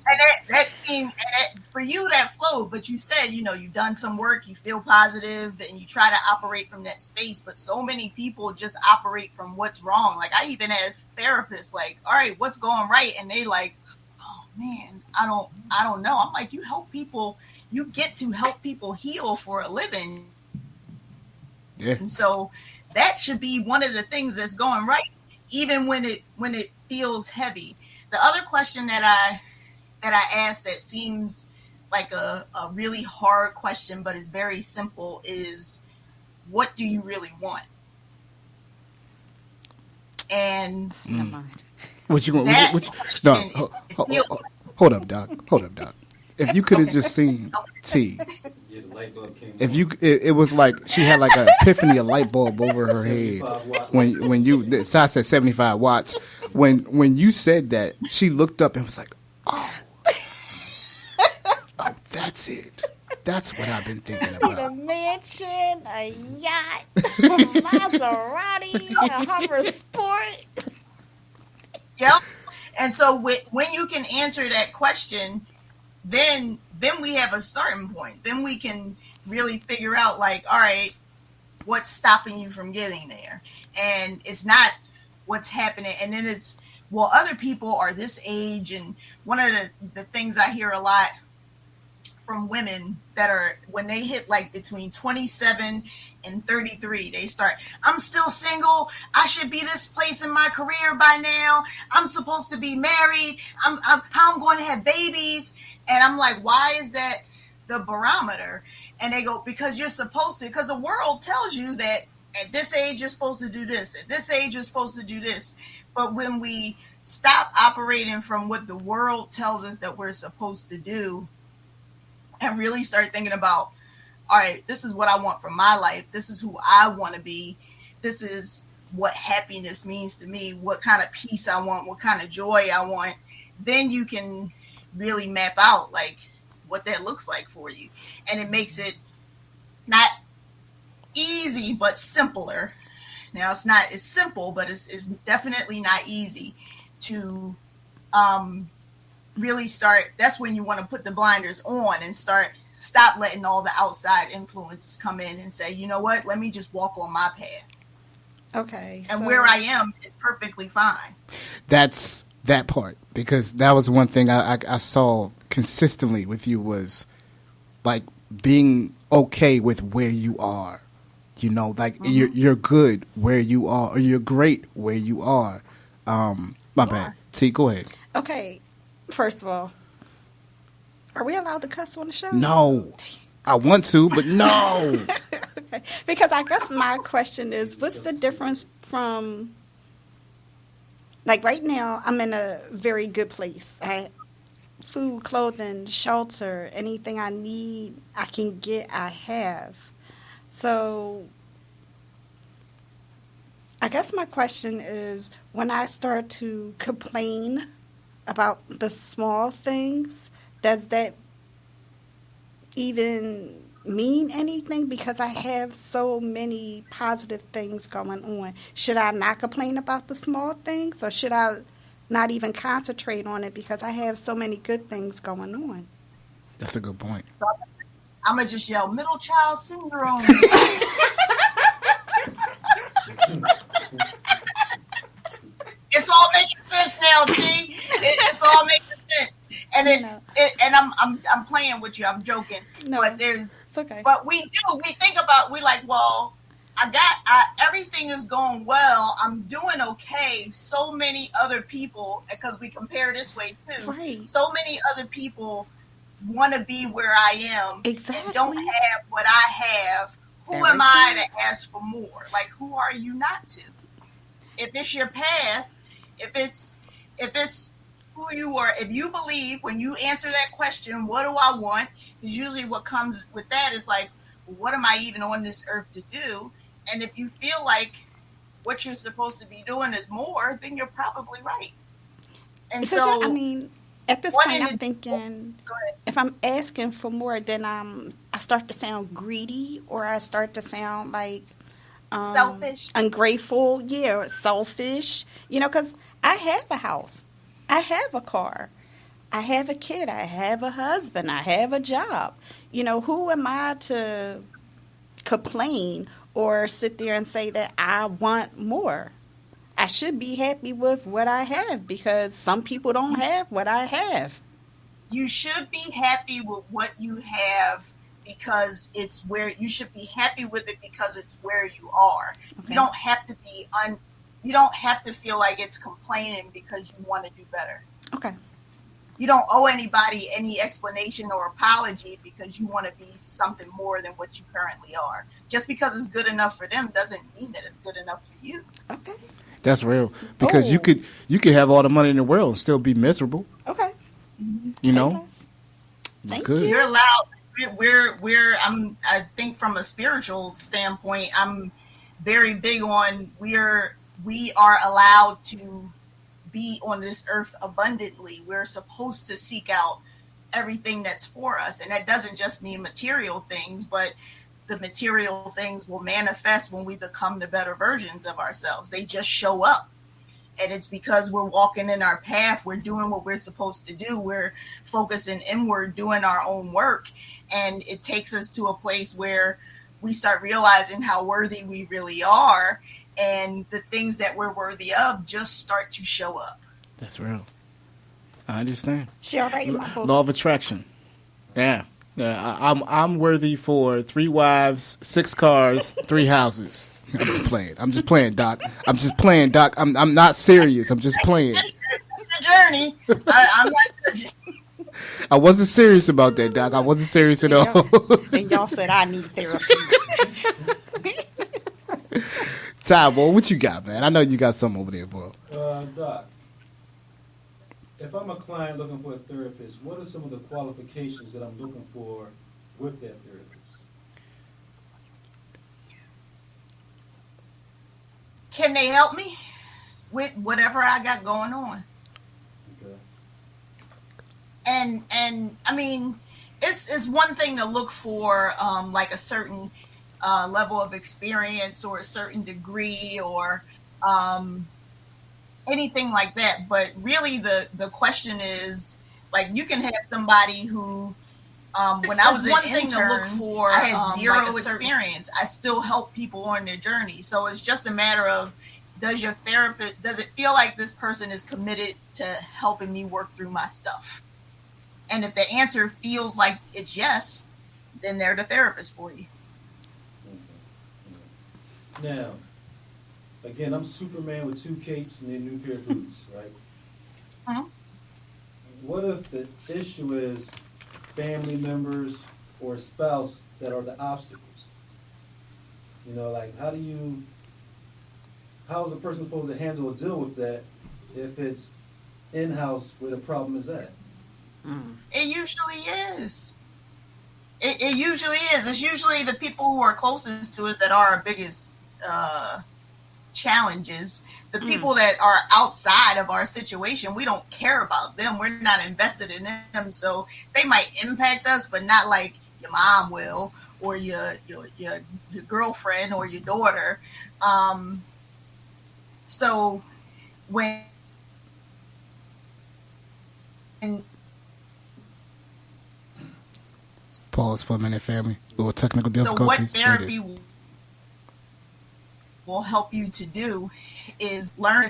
And that seemed, for you, that flowed. But you said, you know, you've done some work, you feel positive, and you try to operate from that space. But so many people just operate from what's wrong. Like I even ask therapists, like, all right, what's going right? And they like, oh man, I don't know. I'm like, you help people, you get to help people heal for a living. Yeah. And so that should be one of the things that's going right, even when it feels heavy. The other question that I asked that seems like a really hard question, but is very simple, is what do you really want? And Never mind. What you going? That No, question, hold up, Doc. Hold up, Doc. If you could have just seen T, Yeah, the light bulb came if on. you, it was like she had like an epiphany, a light bulb over her head 75 watts. when you. So I said 75 watts. When you said that, she looked up and was like, oh, that's it. That's what I've been thinking A about. mansion, a yacht, a Maserati, a Hummer Sport. Yep. And so when you can answer that question, then we have a starting point. Then we can really figure out, like, all right, what's stopping you from getting there? And it's not what's happening. And then it's, well, other people are this age. And one of the things I hear a lot from women that are, when they hit like between 27 and 33, they start, I'm still single. I should be this place in my career by now. I'm supposed to be married. How I'm going to have babies. And I'm like, why is that the barometer? And they go, because you're supposed to, because the world tells you that at this age, you're supposed to do this. At this age, you're supposed to do this. But when we stop operating from what the world tells us that we're supposed to do, and really start thinking about, all right, this is what I want for my life. This is who I want to be. This is what happiness means to me, what kind of peace I want, what kind of joy I want. Then you can really map out like what that looks like for you. And it makes it not easy, but simpler. Now it's simple, but it's definitely not easy to, really start. That's when you want to put the blinders on and stop letting all the outside influence come in and say, you know what, let me just walk on my path. Okay. And so- where I am is perfectly fine. That's that part, because that was one thing I saw consistently with you was like being okay with where you are. You know, like you're good where you are, or you're great where you are. My bad. T, go ahead. Okay. First of all, Are we allowed to cuss on the show? No. I want to, but no. Okay. Because I guess my question is, what's the difference from, like right now, I'm in a very good place. Food, clothing, shelter, anything I need, I can get, I have. So I guess my question is, when I start to complain about the small things, does that even mean anything? Because I have so many positive things going on. Should I not complain about the small things, or should I not even concentrate on it because I have so many good things going on? That's a good point. So I'm going to just yell, middle child syndrome. It's all making sense now, T. It's all making sense. And and I'm playing with you. I'm joking. No, but it's okay. But we think about, we like, well, everything is going well. I'm doing okay. So many other people, because we compare this way too. Right. So many other people want to be where I am. Exactly. And don't have what I have. Who am I to ask for more? Like, who are you not to? If it's your path, if it's who you are, if you believe, when you answer that question, what do I want? Because usually what comes with that is like, what am I even on this earth to do? And if you feel like what you're supposed to be doing is more, then you're probably right. And because so, I mean, at this point, I'm thinking, if I'm asking for more, then I start to sound greedy, or I start to sound like selfish, ungrateful, selfish. Because I have a house, I have a car, I have a kid, I have a husband, I have a job. Who am I to complain or sit there and say that I want more? I should be happy with what I have, because some people don't have what I have. You should be happy with what you have, because it's where you should be happy with it, because it's where you are. Okay. You don't have to be you don't have to feel like it's complaining because you want to do better. Okay. You don't owe anybody any explanation or apology because you want to be something more than what you currently are. Just because it's good enough for them doesn't mean that it's good enough for you. Okay. That's real. Because you could have all the money in the world and still be miserable. Okay. You know? Thank you. You're allowed. I think from a spiritual standpoint, I'm very big on we are allowed to be on this earth abundantly. We're supposed to seek out everything that's for us. And that doesn't just mean material things, but the material things will manifest when we become the better versions of ourselves. They just show up. And it's because we're walking in our path. We're doing what we're supposed to do. We're focusing inward, doing our own work. And it takes us to a place where we start realizing how worthy we really are. And the things that we're worthy of just start to show up. That's real. I understand. Law of attraction. Yeah. I'm worthy for 3 wives, 6 cars, 3 houses. I'm just playing, Doc. I'm not serious. I'm just playing. The journey. I'm not. I wasn't serious about that, Doc. I wasn't serious at all. And y'all said I need therapy. Ty, boy, what you got, man? I know you got something over there, boy. Doc, if I'm a client looking for a therapist, what are some of the qualifications that I'm looking for with that therapist? Can they help me with whatever I got going on? Okay. And I mean, it's one thing to look for like a certain level of experience or a certain degree or anything like that. But really the question is, like, you can have somebody who, when I was an intern, to look for, I had zero experience. I still help people on their journey. So it's just a matter of, does it feel like this person is committed to helping me work through my stuff? And if the answer feels like it's yes, then they're the therapist for you. Now, again, I'm Superman with 2 capes and a new pair of boots, right? Uh-huh. What if the issue is family members or spouse that are the obstacles. Like how is a person supposed to handle or deal with that if it's in-house where the problem is at? It usually is. It usually is. It's usually the people who are closest to us that are our biggest challenges. The people that are outside of our situation, we don't care about them. We're not invested in them. So they might impact us, but not like your mom will, or your girlfriend or your daughter. So when Pause for a minute, family. Little technical difficulties. So what therapy will help you to do is learn.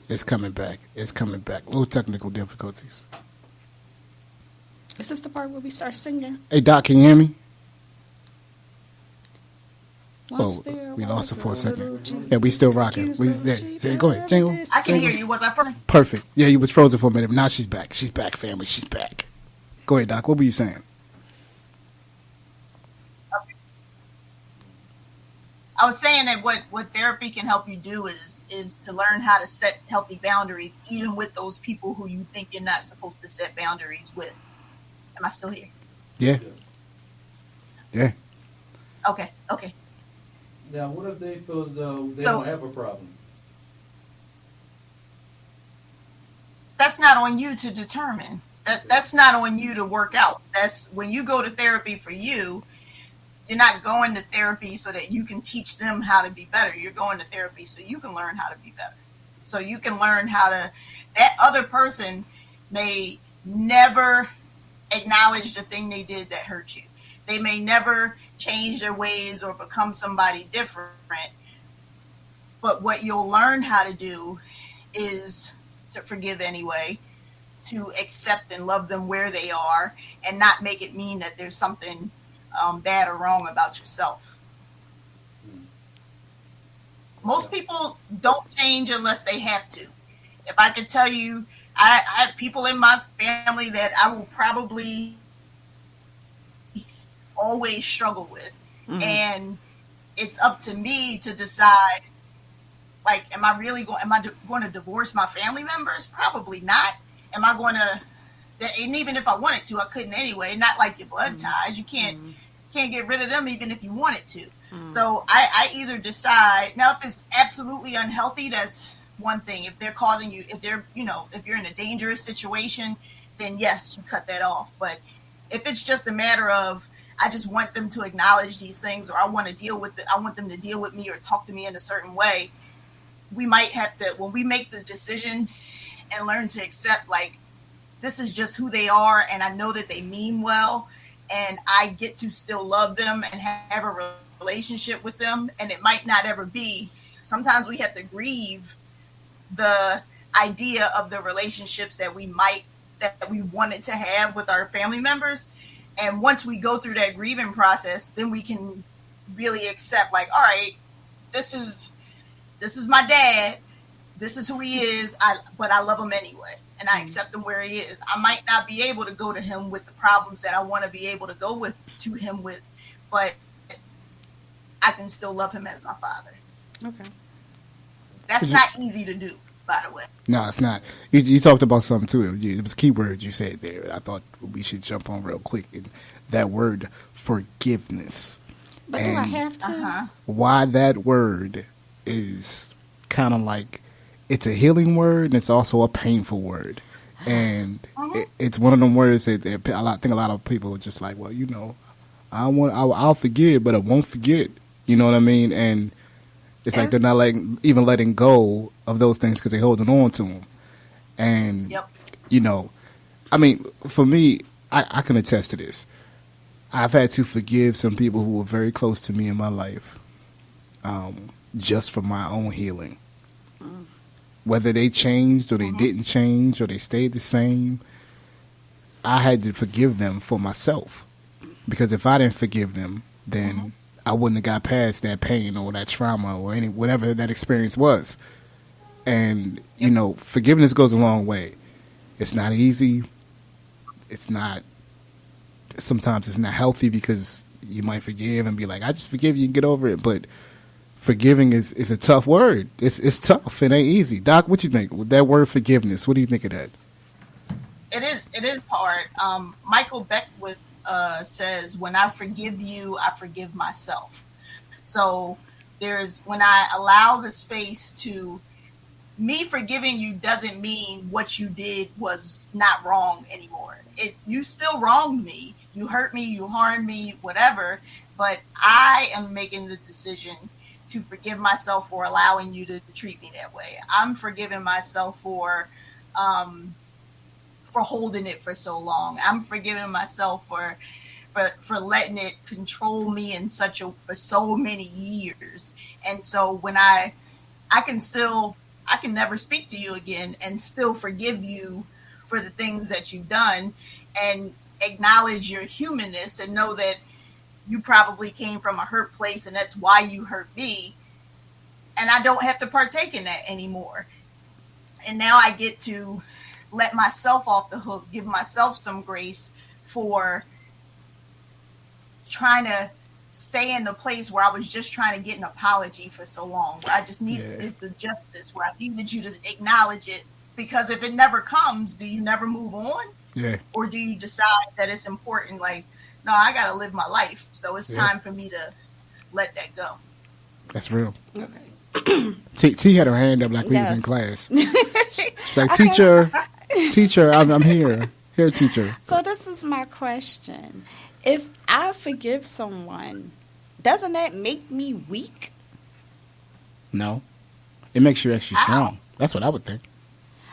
It's coming back. Little technical difficulties. Is this the part where we start singing? Hey, Doc, can you hear me? Once We lost it for a second. Yeah, we still rocking. Go ahead, jingle. I can hear you. Was I frozen? Perfect. Yeah, you was frozen for a minute. Now she's back. She's back, family. She's back. Go ahead, Doc. What were you saying? I was saying that what therapy can help you do is to learn how to set healthy boundaries, even with those people who you think you're not supposed to set boundaries with. Am I still here? Yeah. Yeah. Okay. Now, what if they feel as though they don't have a problem? That's not on you to determine. That's not on you to work out. That's when you go to therapy for you. You're not going to therapy so that you can teach them how to be better. You're going to therapy so you can learn how to be better. So you can learn how to. That other person may never acknowledge the thing they did that hurt you. They may never change their ways or become somebody different. But what you'll learn how to do is to forgive anyway, to accept and love them where they are, and not make it mean that there's something bad or wrong about yourself. Most people don't change unless they have to. If I could tell you, I have people in my family that I will probably always struggle with. And it's up to me to decide, like, am I going to divorce my family members? Probably not. Am I going to, and even if I wanted to, I couldn't anyway. Not like your blood ties. You can't get rid of them even if you wanted to. So I either decide, now if it's absolutely unhealthy, that's one thing. If they're causing you, if you're in a dangerous situation, then yes, you cut that off. But if it's just a matter of, I just want them to acknowledge these things, or I want to deal with it, I want them to deal with me or talk to me in a certain way, we might have to, when we make the decision and learn to accept, like, this is just who they are, and I know that they mean well, and I get to still love them and have a relationship with them, and it might not ever be. Sometimes we have to grieve the idea of the relationships that we wanted to have with our family members. And once we go through that grieving process, then we can really accept, like, all right, this is my dad. This is who he is. But I love him anyway. And I accept him where he is. I might not be able to go to him with the problems that I want to be able to go to him with, but I can still love him as my father. Okay. That's not easy to do, by the way. No, it's not. You talked about something too. It was keywords you said there. I thought we should jump on real quick. And that word, forgiveness. But do I have to? Why that word is kind of like, it's a healing word and it's also a painful word. And it's one of them words that I think a lot of people are just like, well, I'll forgive, but I won't forget. You know what I mean? And it's like they're not even letting go of those things because they're holding on to them. And, I mean, for me, I can attest to this. I've had to forgive some people who were very close to me in my life just for my own healing. Whether they changed or they didn't change or they stayed the same, I had to forgive them for myself. Because if I didn't forgive them, then I wouldn't have got past that pain or that trauma or whatever that experience was. And, forgiveness goes a long way. It's not easy. It's not. Sometimes it's not healthy because you might forgive and be like, I just forgive you and get over it. But forgiving is a tough word. It's tough. It ain't easy. Doc, what you think? With that word forgiveness, what do you think of that? It is hard. Michael Beckwith says, when I forgive you, I forgive myself. So when I allow the space to, me forgiving you doesn't mean what you did was not wrong anymore. You still wronged me. You hurt me, you harmed me, whatever. But I am making the decision to forgive myself for allowing you to treat me that way. I'm forgiving myself for holding it for so long. I'm forgiving myself for letting it control me for so many years. And so when I can never speak to you again and still forgive you for the things that you've done and acknowledge your humanness and know that you probably came from a hurt place and that's why you hurt me. And I don't have to partake in that anymore. And now I get to let myself off the hook, give myself some grace for trying to stay in the place where I was just trying to get an apology for so long, where I just needed the justice, where I needed you to acknowledge it. Because if it never comes, do you never move on? Yeah. Or do you decide that it's important? Like, no, I got to live my life. So it's time for me to let that go. That's real. Okay. T had her hand up like we was in class. She's like, teacher, I'm here. Here, teacher. So this is my question. If I forgive someone, doesn't that make me weak? No. It makes you extra strong. That's what I would think.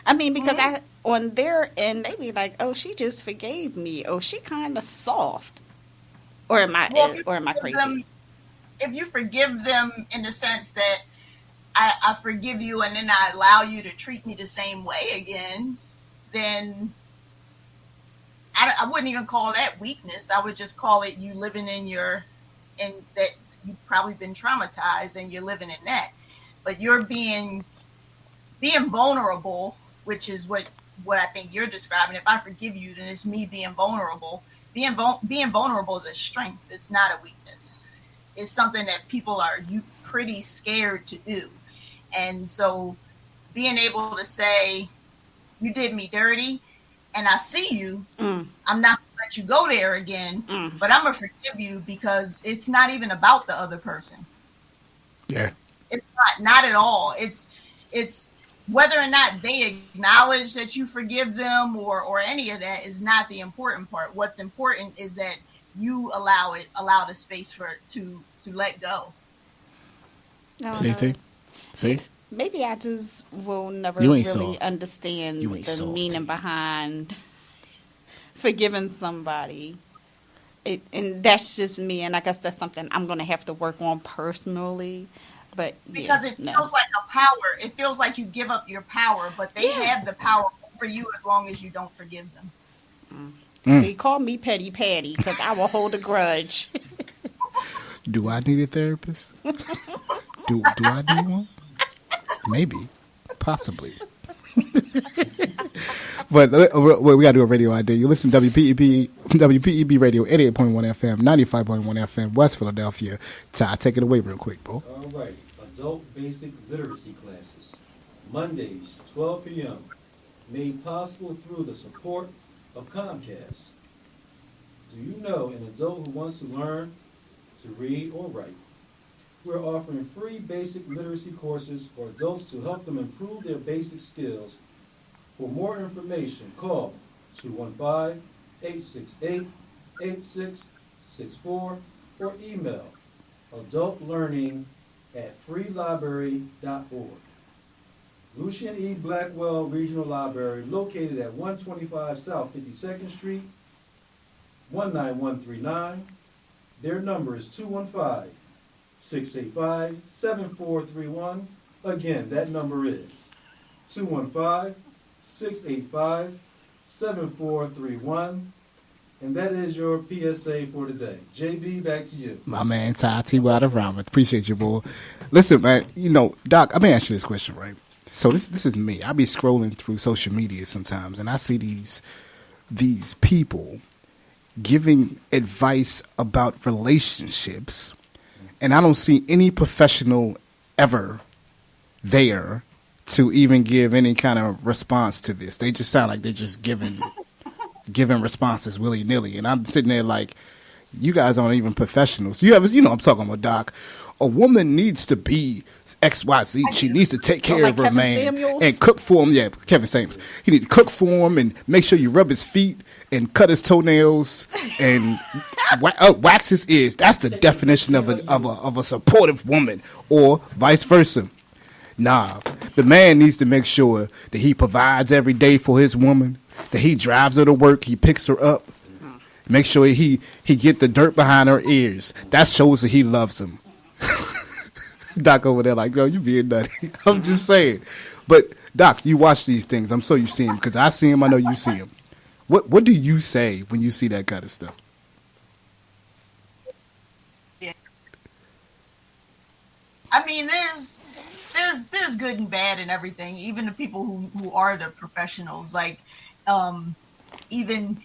I mean, because on their end, they be like, oh, she just forgave me. Oh, she kind of soft. Or am I crazy? If you forgive them in the sense that I forgive you and then I allow you to treat me the same way again, then I wouldn't even call that weakness. I would just call it you living in that you've probably been traumatized and you're living in that. But you're being vulnerable, which is what I think you're describing. If I forgive you, then it's me being vulnerable. Being vulnerable is a strength. It's not a weakness. It's something that people are pretty scared to do. And so being able to say, you did me dirty and I see you, I'm not going to let you go there again, but I'm going to forgive you because it's not even about the other person. Yeah. It's not at all. It's whether or not they acknowledge that you forgive them or any of that is not the important part. What's important is that you allow the space to let go. No, See? Maybe I just will never really understand the meaning behind forgiving somebody. And that's just me. And I guess that's something I'm going to have to work on personally. But because it feels like a power. It feels like you give up your power, but they have the power over you as long as you don't forgive them. See, call me Petty Patty because I will hold a grudge. Do I need a therapist? Do I need one? Maybe. Possibly. But we got to do a radio idea. You listen to WPEB Radio, 88.1 FM, 95.1 FM, West Philadelphia. Ty, take it away real quick, bro. All right. Adult Basic Literacy Classes. Mondays, 12 p.m. Made possible through the support of Comcast. Do you know an adult who wants to learn to read or write? We're offering free basic literacy courses for adults to help them improve their basic skills. For more information, call 215-868-8664 or email adultlearning@freelibrary.org. Lucian E. Blackwell Regional Library, located at 125 South 52nd Street, 19139. Their number is 215-685-7431. Again, that number is 215-685-7431. And that is your PSA for today. JB, back to you. My man, Ty T. Wilder Ramos. Appreciate you, boy. Listen, man, Doc, I'm going to ask you this question, right? So this is me. I be scrolling through social media sometimes, and I see these people giving advice about relationships, and I don't see any professional ever there to even give any kind of response to this. They just sound like they're just giving responses willy nilly, and I'm sitting there like, you guys aren't even professionals. I'm talking about, Doc. A woman needs to be XYZ. She needs to take care of her Kevin man Samuels? and cook for him. Yeah, Kevin Samuels. He need to cook for him and make sure you rub his feet and cut his toenails and wax his ears. That's the definition of a supportive woman, or vice versa. Nah, the man needs to make sure that he provides every day for his woman, that he drives her to work, he picks her up, make sure he get the dirt behind her ears. That shows that he loves him. Doc over there like, yo, you being nutty. I'm just saying. But Doc, you watch these things. I'm sure you see him, because I see him. I know you see him. What do you say when you see that kind of stuff? Yeah. I mean, there's good and bad and everything. Even the people who are the professionals, like even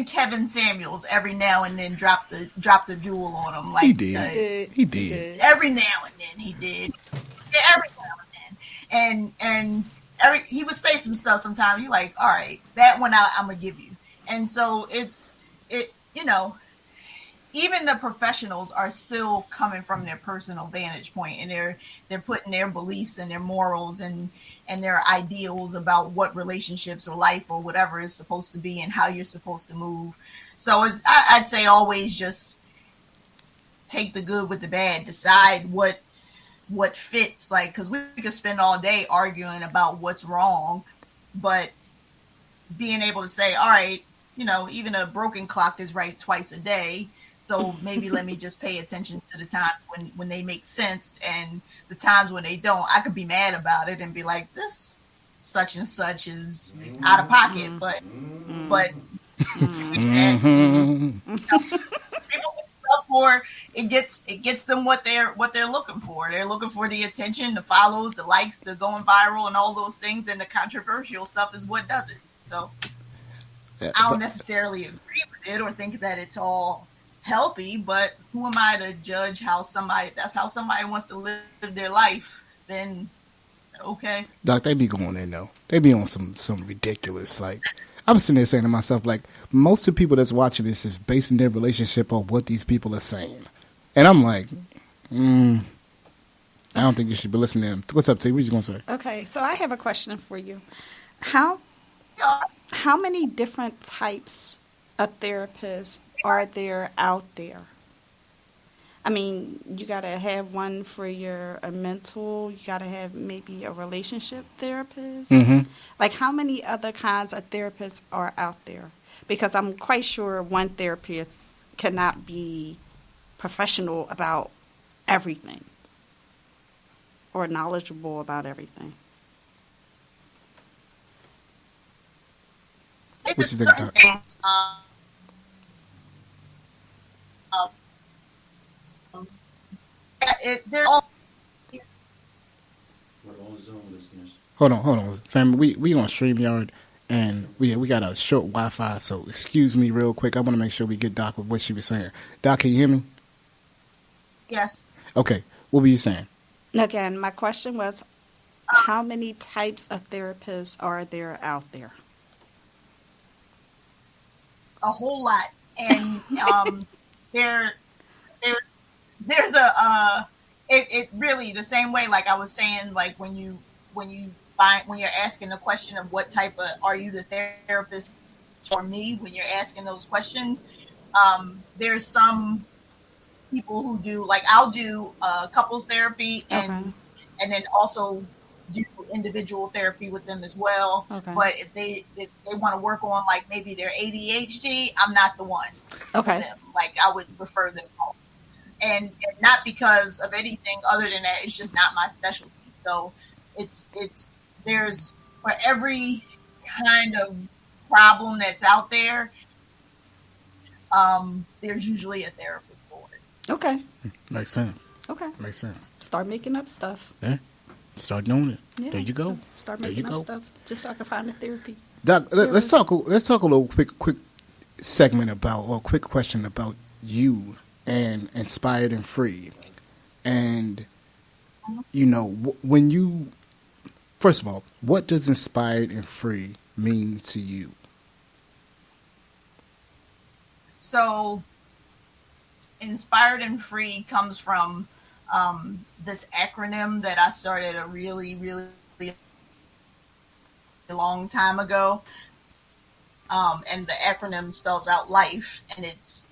Kevin Samuels every now and then dropped the jewel on him. Like He did. Every now and then he did. Yeah, every now and then. And he would say some stuff sometimes. You're like, all right, that one I'm gonna give you. And so even the professionals are still coming from their personal vantage point, and they're putting their beliefs and their morals and their ideals about what relationships or life or whatever is supposed to be and how you're supposed to move. So I'd say always just take the good with the bad, decide what fits, like, because we could spend all day arguing about what's wrong, but being able to say, all right, even a broken clock is right twice a day. So maybe let me just pay attention to the times when they make sense, and the times when they don't. I could be mad about it and be like, this such and such is out of pocket, but for it gets them what they're looking for. They're looking for the attention, the follows, the likes, the going viral, and all those things. And the controversial stuff is what does it. So I don't necessarily agree with it or think that it's all healthy, but who am I to judge if that's how somebody wants to live their life, then okay. Doc, they be going in though. They be on some ridiculous, like, I'm sitting there saying to myself, like, most of the people that's watching this is basing their relationship on what these people are saying. And I'm like, I don't think you should be listening to them. What's up, T? What you going to say? Okay, so I have a question for you. How many different types of therapists are there out there? I mean, you got to have one for a mental, you got to have maybe a relationship therapist. Mm-hmm. Like, how many other kinds of therapists are out there? Because I'm quite sure one therapist cannot be professional about everything or knowledgeable about everything. What you think, Doc? They're all. We're on Zoom, listeners. Hold on, family. We on StreamYard, and we got a short Wi-Fi, so excuse me real quick. I want to make sure we get Doc with what she was saying. Doc, can you hear me? Yes. Okay, what were you saying? Again, my question was, how many types of therapists are there out there? A whole lot, and there's it really the same way, like I was saying, like when you're asking the question of what type of are you the therapist for me, when you're asking those questions, there's some people who do, like, I'll do couples therapy and then also do individual therapy with them as well. Okay. But if they want to work on, like, maybe their ADHD, I'm not the one. Okay. For them. Like, I would refer them home. And not because of anything other than that, it's just not my specialty. So there's for every kind of problem that's out there, there's usually a therapist for it. Okay. Makes sense. Okay. Makes sense. Start making up stuff. Yeah. Start doing it. Yeah, There you go. Start There making you up go. stuff just so I can find the therapy. Doc, let's talk a little quick segment about, or quick question about you and Inspired and Free. And, you know, when you, first of all, what does Inspired and Free mean to you? So, Inspired and Free comes from this acronym that I started a really, really long time ago. And the acronym spells out life, and it's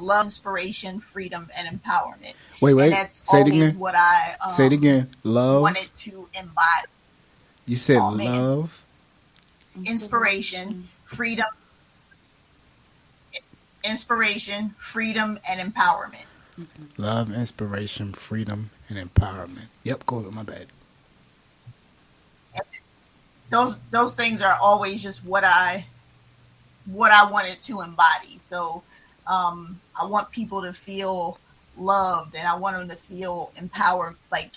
love, inspiration, freedom, and empowerment. Wait. And that's Say it always again. what I Say it again. Love. wanted to embody. You said Oh, man. love. Inspiration, freedom, and empowerment. Love, inspiration, freedom, and empowerment. Yep, go ahead. My bad. Those things are always just what I wanted to embody. So I want people to feel loved, and I want them to feel empowered, like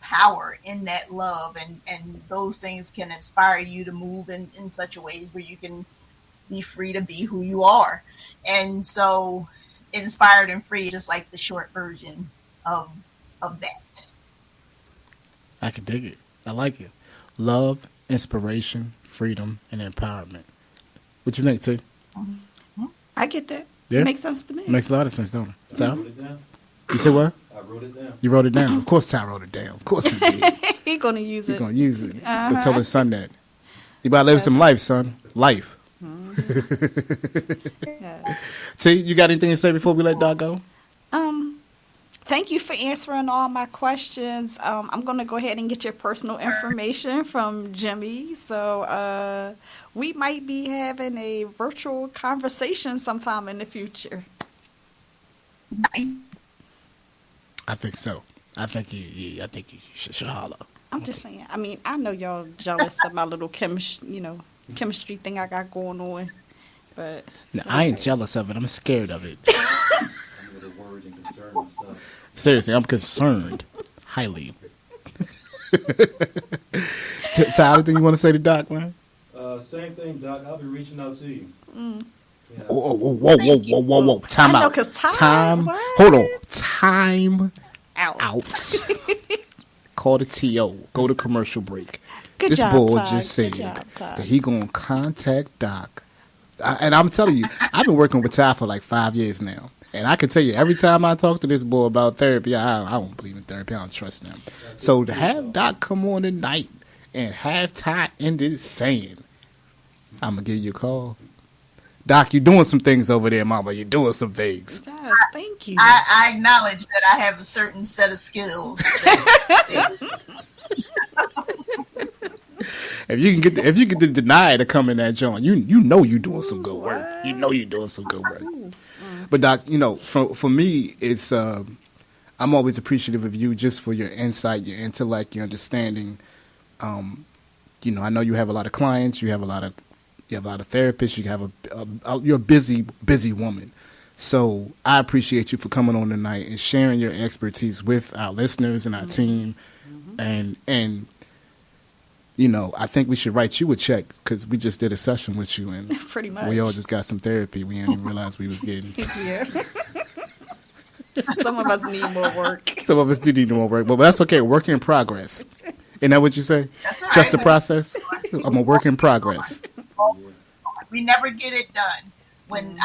power in that love, and those things can inspire you to move in such a way where you can be free to be who you are. And so Inspired and Free is just like the short version of that. I can dig it. I like it. Love, inspiration, freedom, and empowerment. What you think, T? I get that. Yeah? It makes sense to me. Makes a lot of sense, don't it? I Ty? wrote it down. You said what? I wrote it down. You wrote it down. Of course, Ty wrote it down. Of course he did. He's gonna use He's it. gonna use it. But tell his son that. You gotta live some life, son. Life. Yes. T, you got anything to say before we let Doc go? Thank you for answering all my questions. I'm going to go ahead and get your personal information from Jimmy. So we might be having a virtual conversation sometime in the future. Nice. I think so. I think you should holler. I'm just saying. I mean, I know y'all jealous of my little chemistry thing I got going on. But No, I ain't jealous of it. I'm scared of it. I'm with a word and concern and stuff. Seriously, I'm concerned. Highly. Ty, anything you want to say to Doc, man? Same thing, Doc. I'll be reaching out to you. Yeah. Whoa. Time I know, out. 'cause time- what? Hold on. Time out. Call the TO. Go to commercial break. Good This job, boy Ty. just Good said job, Ty. that he gonna contact Doc. And I'm telling you, I've been working with Ty for like 5 years now. And I can tell you, every time I talk to this boy about therapy, I don't believe in therapy. I don't trust them. So to have Doc come on tonight and have Ty end it saying, I'm going to give you a call. Doc, you're doing some things over there, Mama. You're doing some things. Yes, thank you. I acknowledge that I have a certain set of skills. If you can get denied to come in that joint, you know you're doing some good work. You know you're doing some good work. But Doc, for me, it's I'm always appreciative of you just for your insight, your intellect, your understanding. I know you have a lot of clients, you have a lot of therapists, you're a busy woman. So I appreciate you for coming on tonight and sharing your expertise with our listeners and our team, and I think we should write you a check because we just did a session with you and Pretty much. we all just got some therapy. We didn't even realize we was getting. Yeah. Some of us need more work. Some of us do need more work, but that's okay. Work in progress. Isn't that what you say? That's all Trust the right. process. I'm a work in progress. We never get it done. When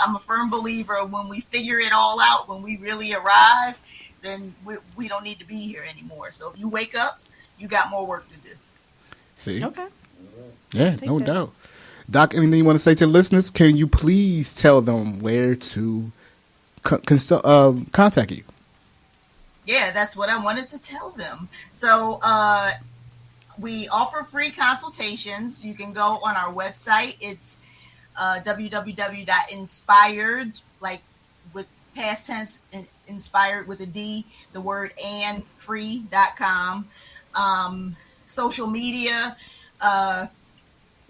I'm a firm believer, when we figure it all out, when we really arrive, then we don't need to be here anymore. So if you wake up, you got more work to do. See? Okay. Yeah, Take no that. doubt. Doc, anything you want to say to the listeners? Can you please tell them where to contact you? Yeah, that's what I wanted to tell them. So we offer free consultations. You can go on our website. It's www.inspired, like with past tense, inspired with a D, the word and free.com. Social media, we're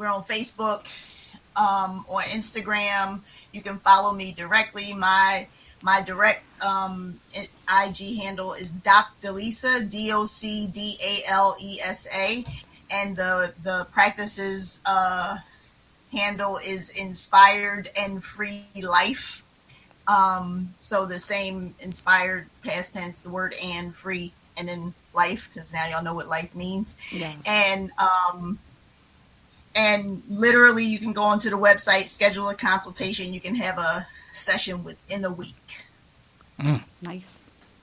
on Facebook, on Instagram. You can follow me directly. My My direct IG handle is Doc Dalesa, DOCDALESA, and the practices handle is Inspired and Free Life. So the same inspired past tense, the word and free, and then life, because now y'all know what life means. Yes. And literally, you can go onto the website, schedule a consultation. You can have a session within a week. Nice.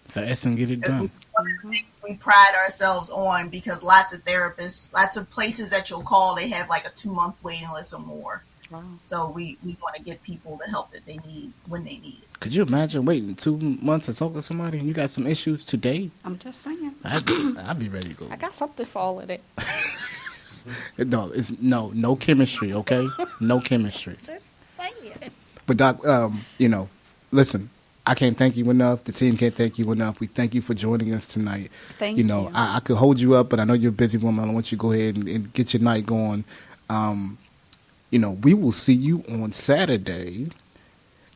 Fast and get it done. One of the things we pride ourselves on, because lots of therapists, lots of places that you'll call, they have like a 2-month waiting list or more. Wow. So we want to get people the help that they need when they need it. Could you imagine waiting 2 months to talk to somebody and you got some issues today? I'm just saying. I'd be ready to go. I got something for all of that. No, it's no chemistry, okay? No chemistry. Just saying. But Doc, listen, I can't thank you enough. The team can't thank you enough. We thank you for joining us tonight. Thank you. I could hold you up, but I know you're a busy woman. I want you to go ahead and get your night going. We will see you on Saturday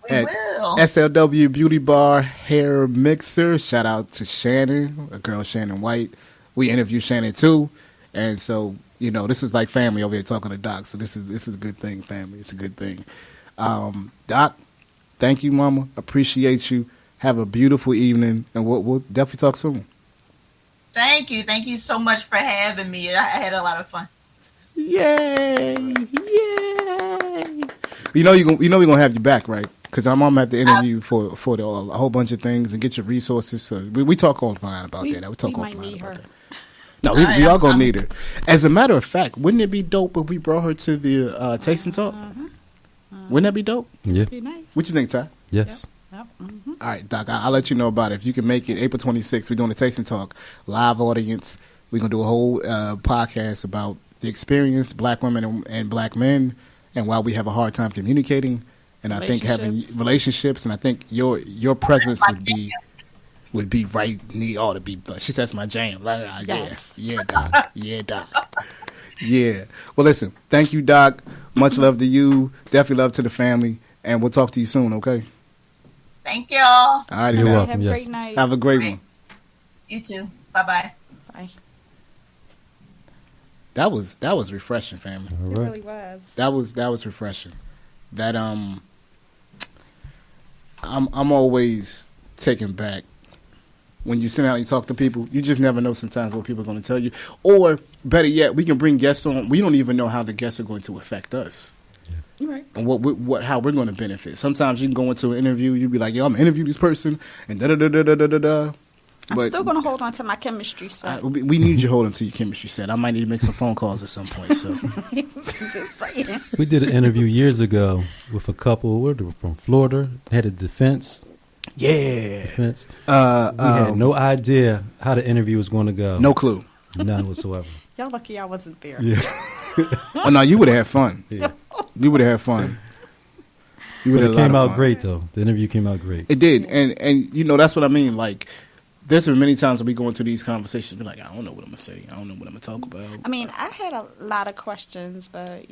at SLW Beauty Bar Hair Mixer. Shout out to Shannon, a girl, Shannon White. We interviewed Shannon too. And so, this is like family over here talking to Doc. So this is a good thing, family. It's a good thing. Doc, thank you, Mama. Appreciate you. Have a beautiful evening, and we'll definitely talk soon. Thank you. Thank you so much for having me. I had a lot of fun. Yay! We're gonna have you back, right? Because I'm at the interview for a whole bunch of things and get your resources. So we talk offline about that. We talk offline about that. No, we are gonna need her. As a matter of fact, wouldn't it be dope if we brought her to the Taste and Talk? Wouldn't that be dope? Yeah. Be nice. What you think, Ty? Yes. Yep. All right, Doc, I'll let you know about it. If you can make it April 26th, we're doing a Taste and Talk live audience. We're going to do a whole podcast about the experience, black women and black men, and why we have a hard time communicating. And I think having relationships, and I think your presence would be right. Ought to be. She says my jam. Yes. Yeah, Doc. Yeah, Doc. Yeah. Well, listen. Thank you, Doc. Much love to you. Definitely love to the family, and we'll talk to you soon. Okay. Thank y'all. All right. You're welcome. Have a great night. Have a great one. You too. Bye-bye. Bye. That was refreshing, family. All It right. really was. That was refreshing. That I'm always taken back when you sit out and you talk to people. You just never know sometimes what people are going to tell you, or better yet, we can bring guests on. We don't even know how the guests are going to affect us. You're right. And how we're going to benefit. Sometimes you can go into an interview, you'll be like, "Yo, I'm gonna interview this person," and da da da da da da da. I'm still going to hold on to my chemistry set. We need you holding to your chemistry set. I might need to make some phone calls at some point. So, Just saying. We did an interview years ago with a couple from Florida. Had a defense. yeah, We had no idea how the interview was going to go. no clue. None whatsoever. Y'all lucky I wasn't there. Yeah. Oh no, you would have had fun. Yeah. You would have had fun. You would But have it came out great, though. The interview came out great. It did, and that's what I mean. Like, there's been many times when we go into these conversations, be like, I don't know what I'm gonna say. I don't know what I'm gonna talk about. I mean, I had a lot of questions, but,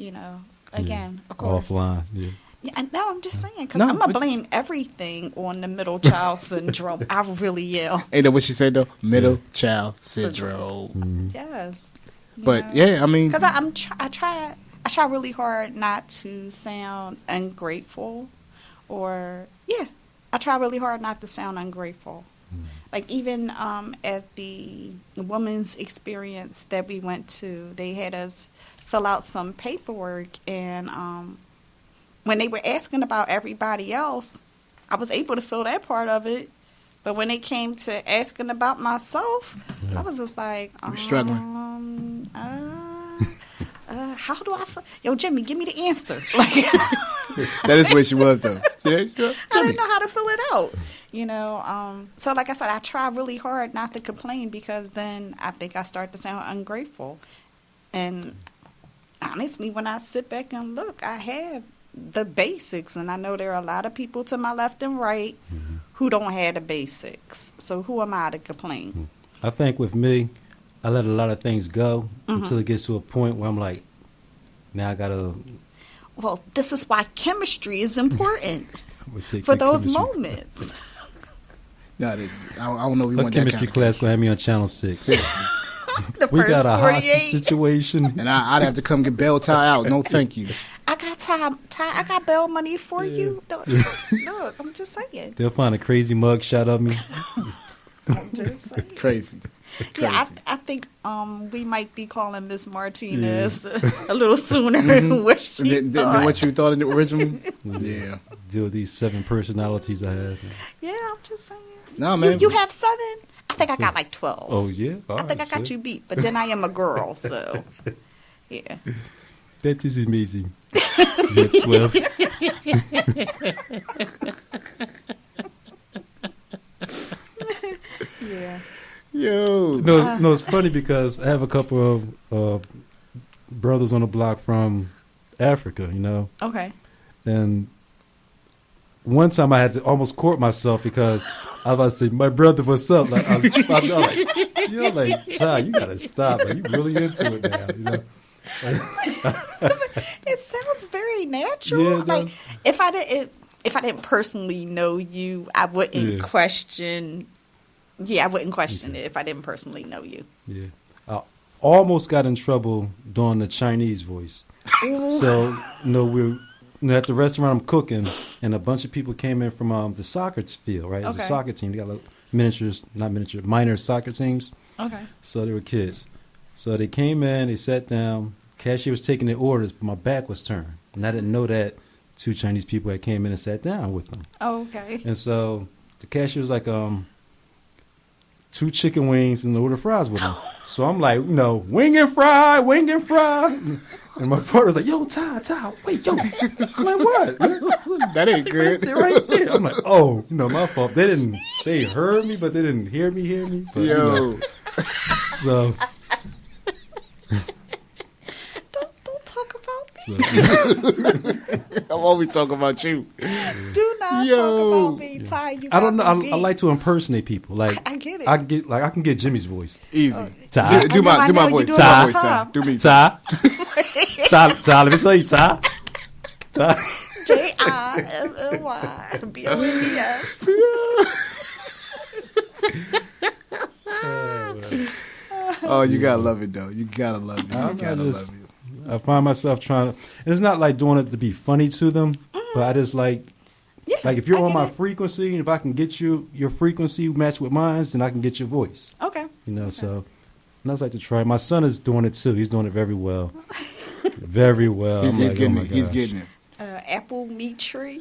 again, of course. Offline, yeah. Yeah, no, I'm just saying, because No, I'm going to but- blame everything on the middle child syndrome. I really am. Ain't that what she said though? Middle child syndrome. Yes. But yeah, I mean, Because I try really hard not to sound ungrateful, I try really hard not to sound ungrateful. Like even at the women's experience that we went to, they had us fill out some paperwork, and when they were asking about everybody else, I was able to fill that part of it. But when it came to asking about myself, I was just like, you were struggling. how do I feel? Yo, Jimmy, give me the answer. Like, that is where she was though. I didn't know how to fill it out. So like I said, I try really hard not to complain, because then I think I start to sound ungrateful. And honestly, when I sit back and look, I have the basics, and I know there are a lot of people to my left and right who don't have the basics. So who am I to complain? I think with me, I let a lot of things go until it gets to a point where I'm like, now I got to... Well, this is why chemistry is important take for that those chemistry. moments. I don't know if we My want that chemistry kind of class gonna have me on channel 6. Seriously. The We first got a 48. hostage situation. And I'd have to come get bell tie out. No, thank you. I got time. I got bail money for you. Look, I'm just saying. They'll find a crazy mug shot of me. I'm just saying. Crazy. Yeah, I think we might be calling Miss Martinez a little sooner than what she Than thought. what you thought in the original? Yeah. Deal with these 7 personalities I have. Yeah, I'm just saying. No, man. You have 7? I think I got like 12. Oh yeah, I think I got you beat, but then I am a girl, so yeah. That is amazing. Yeah, 12. Yeah. Yo. No, it's funny because I have a couple of brothers on the block from Africa, you know, Okay. and one time I had to almost court myself because I was about to say, "My brother, what's up?" Like, I was like, you know, like, Ty, you gotta stop. Like, you really into it now, you know. It sounds very natural. Yeah, it like does. if I didn't personally know you, I wouldn't Yeah. question. Yeah, I wouldn't question it if I didn't personally know you. Yeah, I almost got in trouble doing the Chinese voice. So, we're at the restaurant I'm cooking, and a bunch of people came in from the soccer field, right? It was a Okay. soccer team. They got like minor soccer teams. Okay. So they were kids. So they came in, they sat down. Cashier was taking their orders, but my back was turned. And I didn't know that 2 Chinese people had came in and sat down with them. Oh, okay. And so the cashier was like, 2 chicken wings and a load of fries with them. So I'm like, wing and fry. And my partner's like, yo, Ty, wait, yo. I'm like, what? That ain't good. They're right there. I'm like, oh, my fault. They heard me, but they didn't hear me. But, Yo. So, Don't talk about me. I'm always talking about you. Do not Yo. talk about me, Ty. You I don't know. got me I beat. like to impersonate people. Like I get it. I can get Jimmy's voice. Easy. Ty. Do my I know, you voice. do Do it my all voice. the Ty. time. Do me. Ty. Ty. Let me tell you, Ty. JILLY Oh, you gotta love it though. You gotta love it. You I gotta just- love it. I find myself trying to. And it's not like doing it to be funny to them, but I just like if you're I on get my it. frequency, and if I can get your frequency matched with mine, then I can get your voice. Okay. So. And I just like to try. My son is doing it too. He's doing it very well. Very well. He's I'm like, getting oh my it. He's gosh. getting it. Apple meat tree.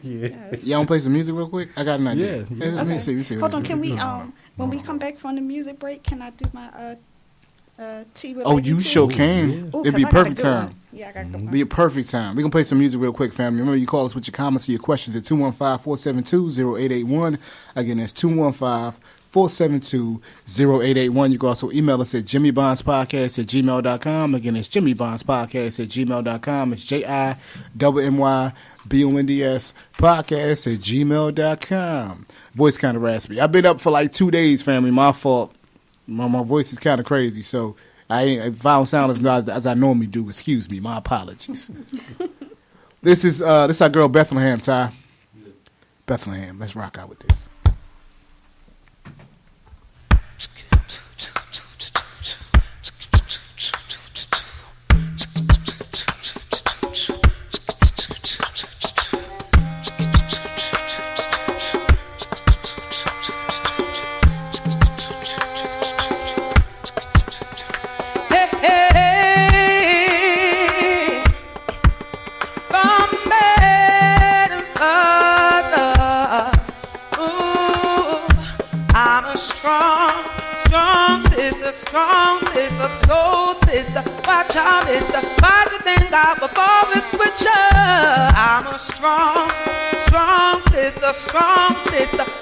Yeah. Y'all wanna play some music real quick? I got an idea. Yeah. Let me see. Hold on, can we when we come back from the music break, can I do my tea with Oh, Lady you T? sure can. Yeah. Ooh, It'd 'cause be I got a perfect good time. one. Yeah, I got a good one. Be a perfect time. We're going to play some music real quick, family. Remember, you call us with your comments and your questions at 215-472-0881. Again, that's 215-472-0881. You can also email us at jimmybondspodcast@gmail.com. Again, it's jimmybondspodcast@gmail.com. It's JIMMYBONDS podcast@gmail.com. Voice kind of raspy. I've been up for like 2 days, family. My fault. My voice is kind of crazy, so if I don't sound as I normally do, excuse me. My apologies. This is our girl Bethlehem, Ty. Bethlehem. Let's rock out with this. Strong sister, soul sister, watch out, mister. Why you think I before we switch up? I'm a strong sister,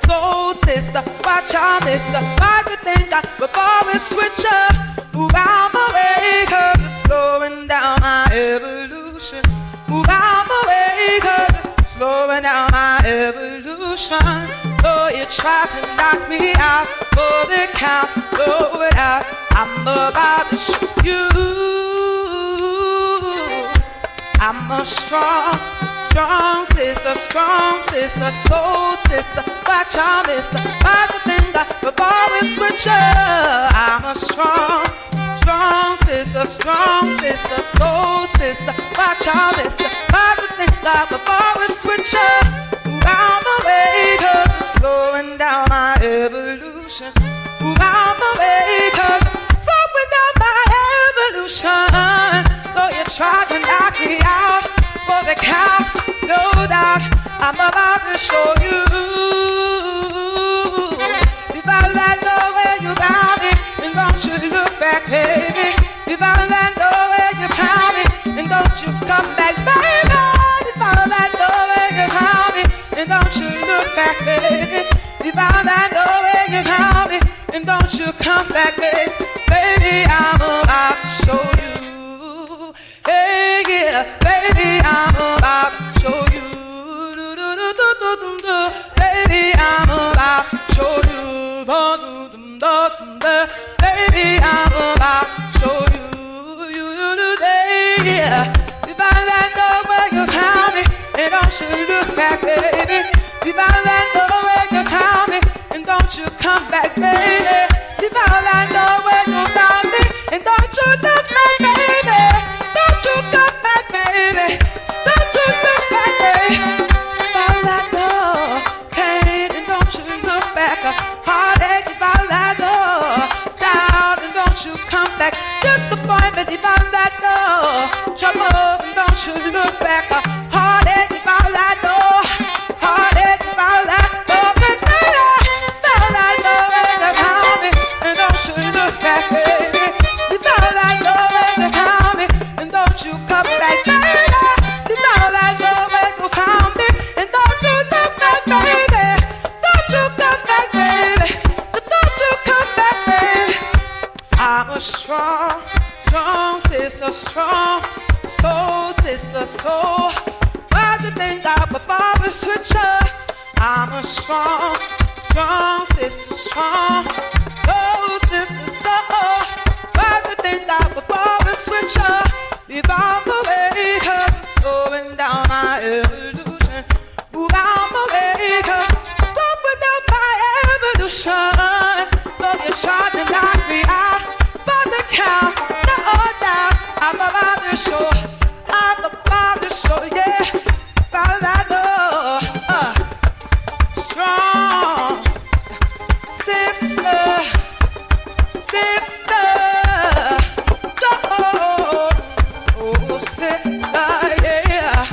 soul sister, watch out, mister. Why you think I before we switch up? Move out my way, 'cause you're slowing down my evolution. Move out my way, 'cause you're slowing down my evolution. So you try to knock me out for the count, blow it out. I'm about to shoot you. I'm a strong sister, soul sister, watch watch out, mister. Watch the thing before we switch up. I'm a strong sister, soul sister. Watch out, mister. Watch the thing before we switch up. I'm awake, slowing down my evolution. I'm awake, slowing down my evolution. Though you try to knock me out for the count, no doubt I'm about to show you. If I land where you found me, and don't you look back, baby. If I land where you found me, and don't you come back, baby. If I land where you found me, and don't you look back, baby. If I land where you found me, and don't you come back, baby. Baby, I'm about to show you. Hey, yeah, baby, I'm about to show you. Baby, I'm about to show you. Baby, I'm about to show you. Yeah. If I land where you found me, and don't you look back, baby. If I land where you found me, and don't you come back, baby. If I land where you found me, and don't you look back, baby. Don't you come back, baby. Don't you look back, baby. If I land pain, and don't you look back. Heartache, if I land down, and don't you come back. Disappointment, if I land trouble, and don't you look back. Heartache, if I land heartache, if I land strong sister, strong soul sister, soul. Why'd you think I before we switch up? I'm a strong sister, strong soul sister, soul. Why'd you think I before we switch up? Leave out the way, 'cause you're slowing down my evolution. Move out the way, 'cause you're stopping down my evolution. Though you're trying to knock me out for the count, no doubt I'm about to show, yeah. Found that door, strong sister, oh, sister, yeah,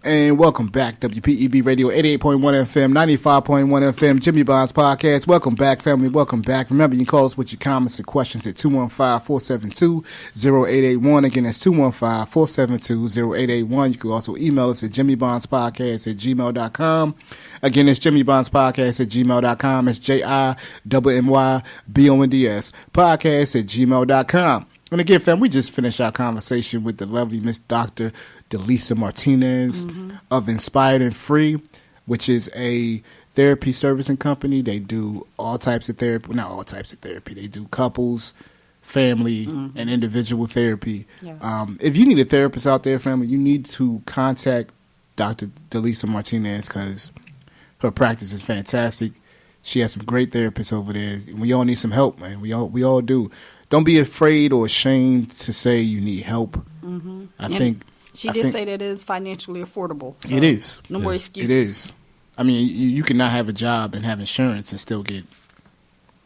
And welcome back, WPEB Radio, 88.1 FM, 95.1 FM, Jimmy Bond's podcast. Welcome back, family. Welcome back. Remember, you can call us with your comments and questions at 215-472-0881. Again, that's 215-472-0881. You can also email us at jimmybondspodcast@gmail.com. Again, it's jimmybondspodcast@gmail.com. It's JIMMYBONDS podcast@gmail.com. And again, fam, we just finished our conversation with the lovely Miss Dr. Dalesa Martinez of Inspired and Free, which is a therapy servicing company. They do all types of therapy. Not all types of therapy. They do couples, family, and individual therapy. Yes. If you need a therapist out there, family, you need to contact Dr. Dalesa Martinez because her practice is fantastic. She has some great therapists over there. We all need some help, man. We all do. Don't be afraid or ashamed to say you need help. I think she did say that it is financially affordable. So it is. No more excuses. It is. I mean, you cannot have a job and have insurance and still get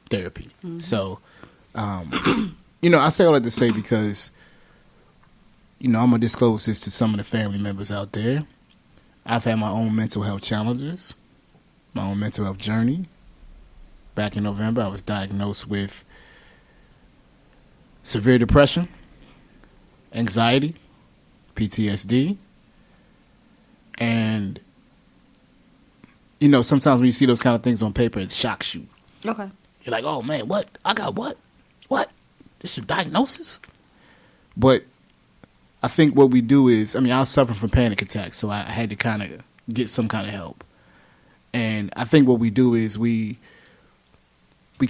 therapy. So, I say all that to say because, I'm going to disclose this to some of the family members out there. I've had my own mental health challenges. my own mental health journey. Back in November, I was diagnosed with severe depression, anxiety, PTSD, and sometimes when you see those kind of things on paper, it shocks you. Okay. You're like, oh man, what? I got what? What? This is a diagnosis? But I think what we do is, I was suffering from panic attacks, so I had to kind of get some kind of help. And I think what we do is we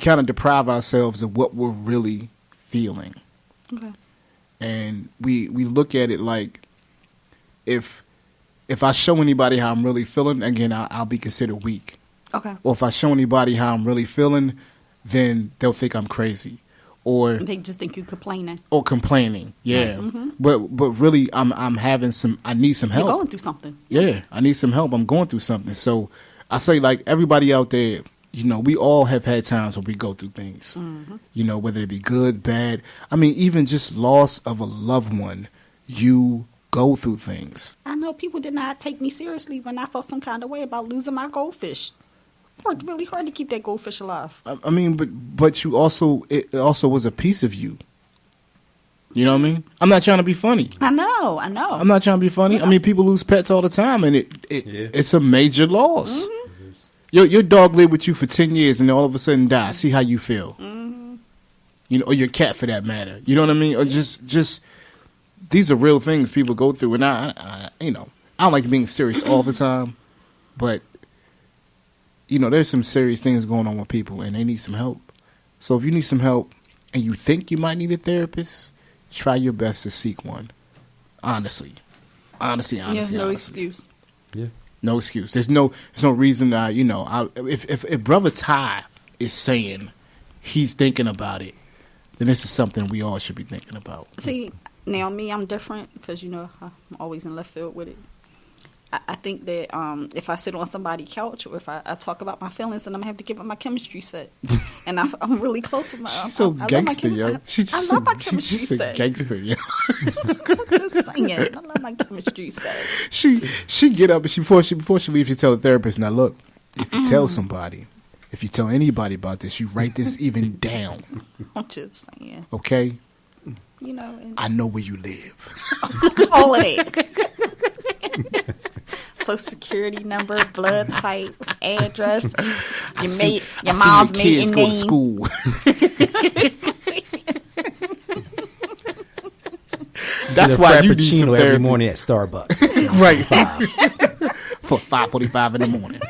kind of deprive ourselves of what we're really feeling. Okay. And we look at it like if I show anybody how I'm really feeling, again, I'll be considered weak. Okay. Or if I show anybody how I'm really feeling, then they'll think I'm crazy. Or they just think you're complaining. Or complaining, yeah. Right. Mm-hmm. But really, I need some help. You're going through something. Yeah, I need some help. I'm going through something. So I say, like, everybody out there, we all have had times where we go through things. Mm-hmm. Whether it be good, bad. Even just loss of a loved one, you go through things. I know people did not take me seriously when I felt some kind of way about losing my goldfish. It worked really hard to keep that goldfish alive. But you also, it also was a piece of you. You know what I mean? I'm not trying to be funny. I know. I'm not trying to be funny. Yeah. People lose pets all the time, and it's a major loss. Mm-hmm. Your dog lived with you for 10 years, and then all of a sudden die. See how you feel. Mm-hmm. Or your cat for that matter. You know what I mean? Or just these are real things people go through, and I don't like being serious all the time, but there's some serious things going on with people, and they need some help. So if you need some help, and you think you might need a therapist, try your best to seek one. Honestly. There's no excuse. Yeah. No excuse. There's no reason. If Brother Ty is saying he's thinking about it, then this is something we all should be thinking about. See, now me, I'm different because I'm always in left field with it. I think that if I sit on somebody's couch or if I talk about my feelings, then I'm going to have to give up my chemistry set. And I'm really close with my... She's so gangster, yo. I love my chemistry set. She's gangster, yo. I'm just saying. I love my chemistry set. She get up and before she leaves, she tell the therapist, now look, if you tell somebody, if you tell anybody about this, you write this even down. I'm just saying. Okay? And I know where you live. All of it. Social security number, blood type, address, your mom's maiden name. Go to school. That's why you need some every morning at Starbucks. Right. For 5:45 in the morning.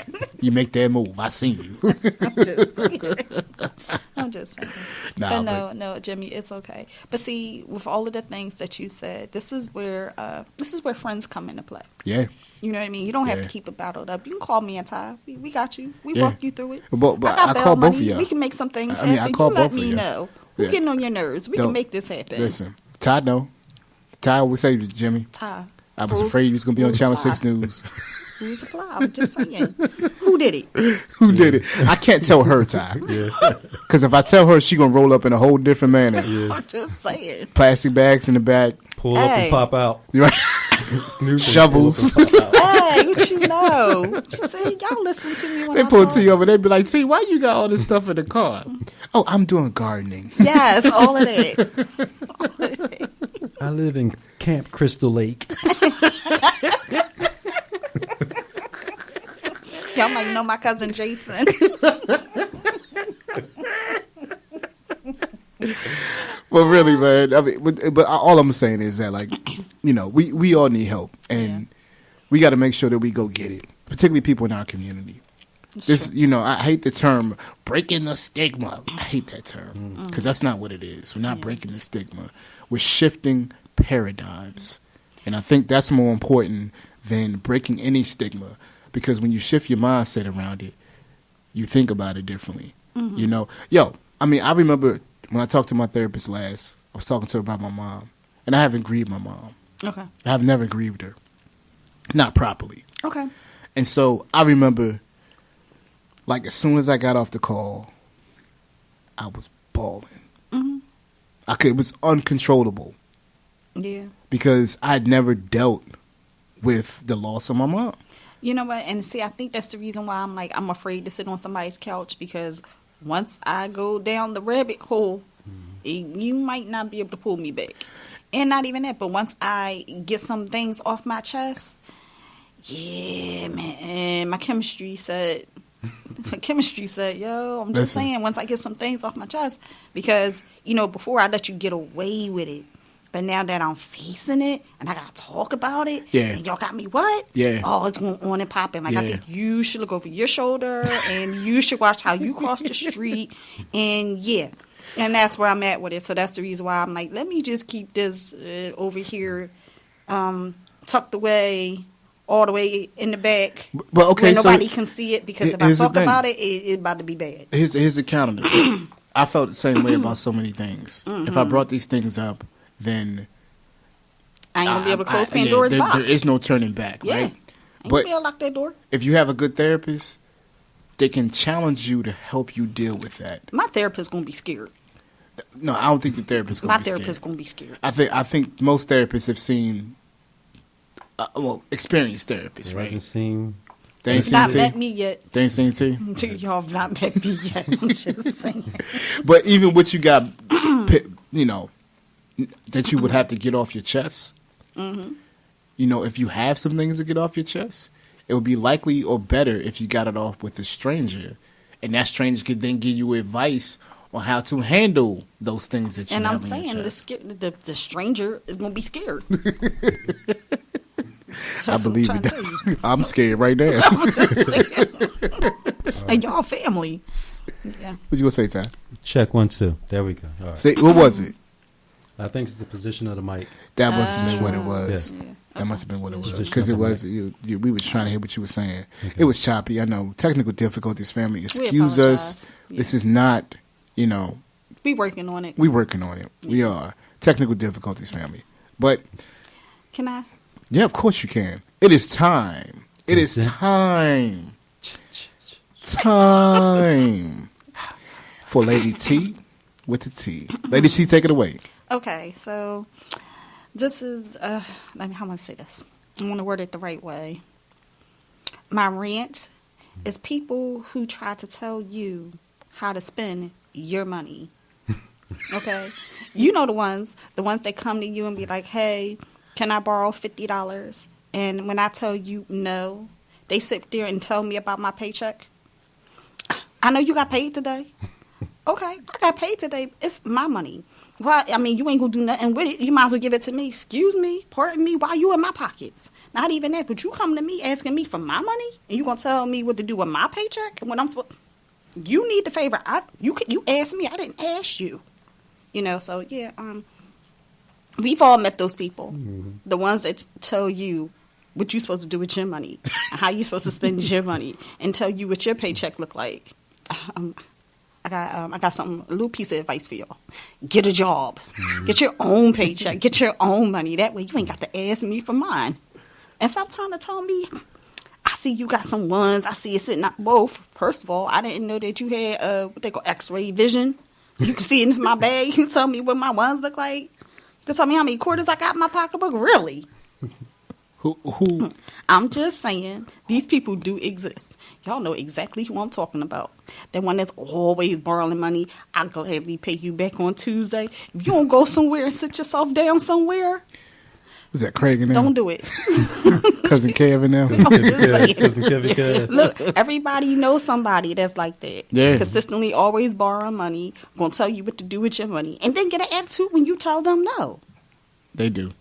You make that move. I seen you. I'm just saying. No, Jimmy, it's okay. But see, with all of the things that you said, this is where friends come into play. Yeah. You know what I mean? You don't have to keep it bottled up. You can call me and Ty. We got you. We walk you through it. But I call both of y'all. We can make some things happen. I call you both let me know. We're getting on your nerves. We can make this happen. Listen, Ty know. Ty always say to Jimmy. Ty. I was afraid he was going to be on Channel 6 News. Who's supply? I'm just saying. Who did it? Who did it? I can't tell her, Ty. Because if I tell her, she's going to roll up in a whole different manner. Yeah. I'm just saying. Plastic bags in the back. Pull up and pop out. Right. Shovels. Hey, what you know? What you say? Y'all listen to me when they pull to you over. They be like, "See, why you got all this stuff in the car?" Oh, I'm doing gardening. Yes, all of it. I live in Camp Crystal Lake. Y'all might know my cousin Jason. Well, really, man. But all I'm saying is that, like, we all need help, and we got to make sure that we go get it. Particularly people in our community. This, I hate the term breaking the stigma. I hate that term because that's not what it is. We're not breaking the stigma. We're shifting paradigms, and I think that's more important than breaking any stigma. Because when you shift your mindset around it, you think about it differently. Mm-hmm. I remember when I talked to my therapist last, I was talking to her about my mom. And I haven't grieved my mom. Okay. I have never grieved her. Not properly. Okay. And so I remember, like, as soon as I got off the call, I was bawling. Mm-hmm. It was uncontrollable. Yeah. Because I'd never dealt with the loss of my mom. You know what? And see, I think that's the reason why I'm afraid to sit on somebody's couch, because once I go down the rabbit hole, you might not be able to pull me back. And not even that, but once I get some things off my chest, yeah, man, my chemistry said, yo, I'm just saying, once I get some things off my chest, because, before I let you get away with it. But now that I'm facing it and I got to talk about it, and y'all got me what? Yeah. Oh, it's going on and popping. I think you should look over your shoulder and you should watch how you cross the street. And and that's where I'm at with it. So that's the reason why I'm like, let me just keep this over here tucked away, all the way in the back, but okay, where nobody can see it, because if I talk about it, it's about to be bad. Here's the counter. I felt the same way about so many things. If I brought these things up, then I ain't gonna be able to close Pandora's box. There is no turning back, right? Ain't gonna be able to lock that door. If you have a good therapist, they can challenge you to help you deal with that. My therapist gonna be scared. No, I don't think the therapist gonna be scared. My therapist gonna be scared. I think most therapists have seen, experienced therapists, right? They ain't not met me yet. They ain't seen T? Y'all have not met me yet. I'm just saying. But even what you got, that you would have to get off your chest. If you have some things to get off your chest, it would be likely or better if you got it off with a stranger, and that stranger could then give you advice on how to handle those things that you have And I'm in your saying chest. the stranger is gonna be scared. I believe it. I'm scared right now. And y'all family. Yeah. What you gonna say, Ty? Check 1, 2. There we go. All right. See, what was it? I think it's the position of the mic. That must have been what it was. Yeah. That must have been what it was. Because it was, we were trying to hear what you were saying. Okay. It was choppy. I know. Technical difficulties, family. Excuse us. Yeah. This is not, We working on it. We working on it. Yeah. We are. Technical difficulties, family. But. Can I? Yeah, of course you can. It is time. It is time. Time for Lady T with the T. Lady T, take it away. Okay, so this is, how am I going to say this? I want to word it the right way. My rant is people who try to tell you how to spend your money. Okay? You know the ones that come to you and be like, hey, can I borrow $50? And when I tell you no, they sit there and tell me about my paycheck. I know you got paid today. Okay, I got paid today. It's my money. Well, I mean, you ain't gonna do nothing with it. You might as well give it to me. Excuse me, pardon me, why you in my pockets? Not even that, but you come to me asking me for my money, and you gonna tell me what to do with my paycheck? And when I'm supposed, you need the favor. You asked me. I didn't ask you. So yeah. We've all met those people. Mm-hmm. The ones that tell you what you're supposed to do with your money, how you're supposed to spend your money, and tell you what your paycheck look like. I got a little piece of advice for y'all. Get a job. Mm-hmm. Get your own paycheck. Get your own money. That way you ain't got to ask me for mine. And stop trying to tell me, I see you got some ones. I see you sitting up both. First of all, I didn't know that you had what they call X-ray vision. You can see it in my bag. You can tell me what my ones look like. You can tell me how many quarters I got in my pocketbook. Really? Who? I'm just saying, these people do exist. Y'all know exactly who I'm talking about. That one that's always borrowing money. I'll gladly pay you back on Tuesday. If you don't go somewhere and sit yourself down somewhere. Was that Craig and them? Don't do it. Cousin Kev and them? Cousin Kevin. Look, everybody knows somebody that's like that. Yeah. Consistently always borrowing money. Gonna tell you what to do with your money. And then get an attitude when you tell them no. They do.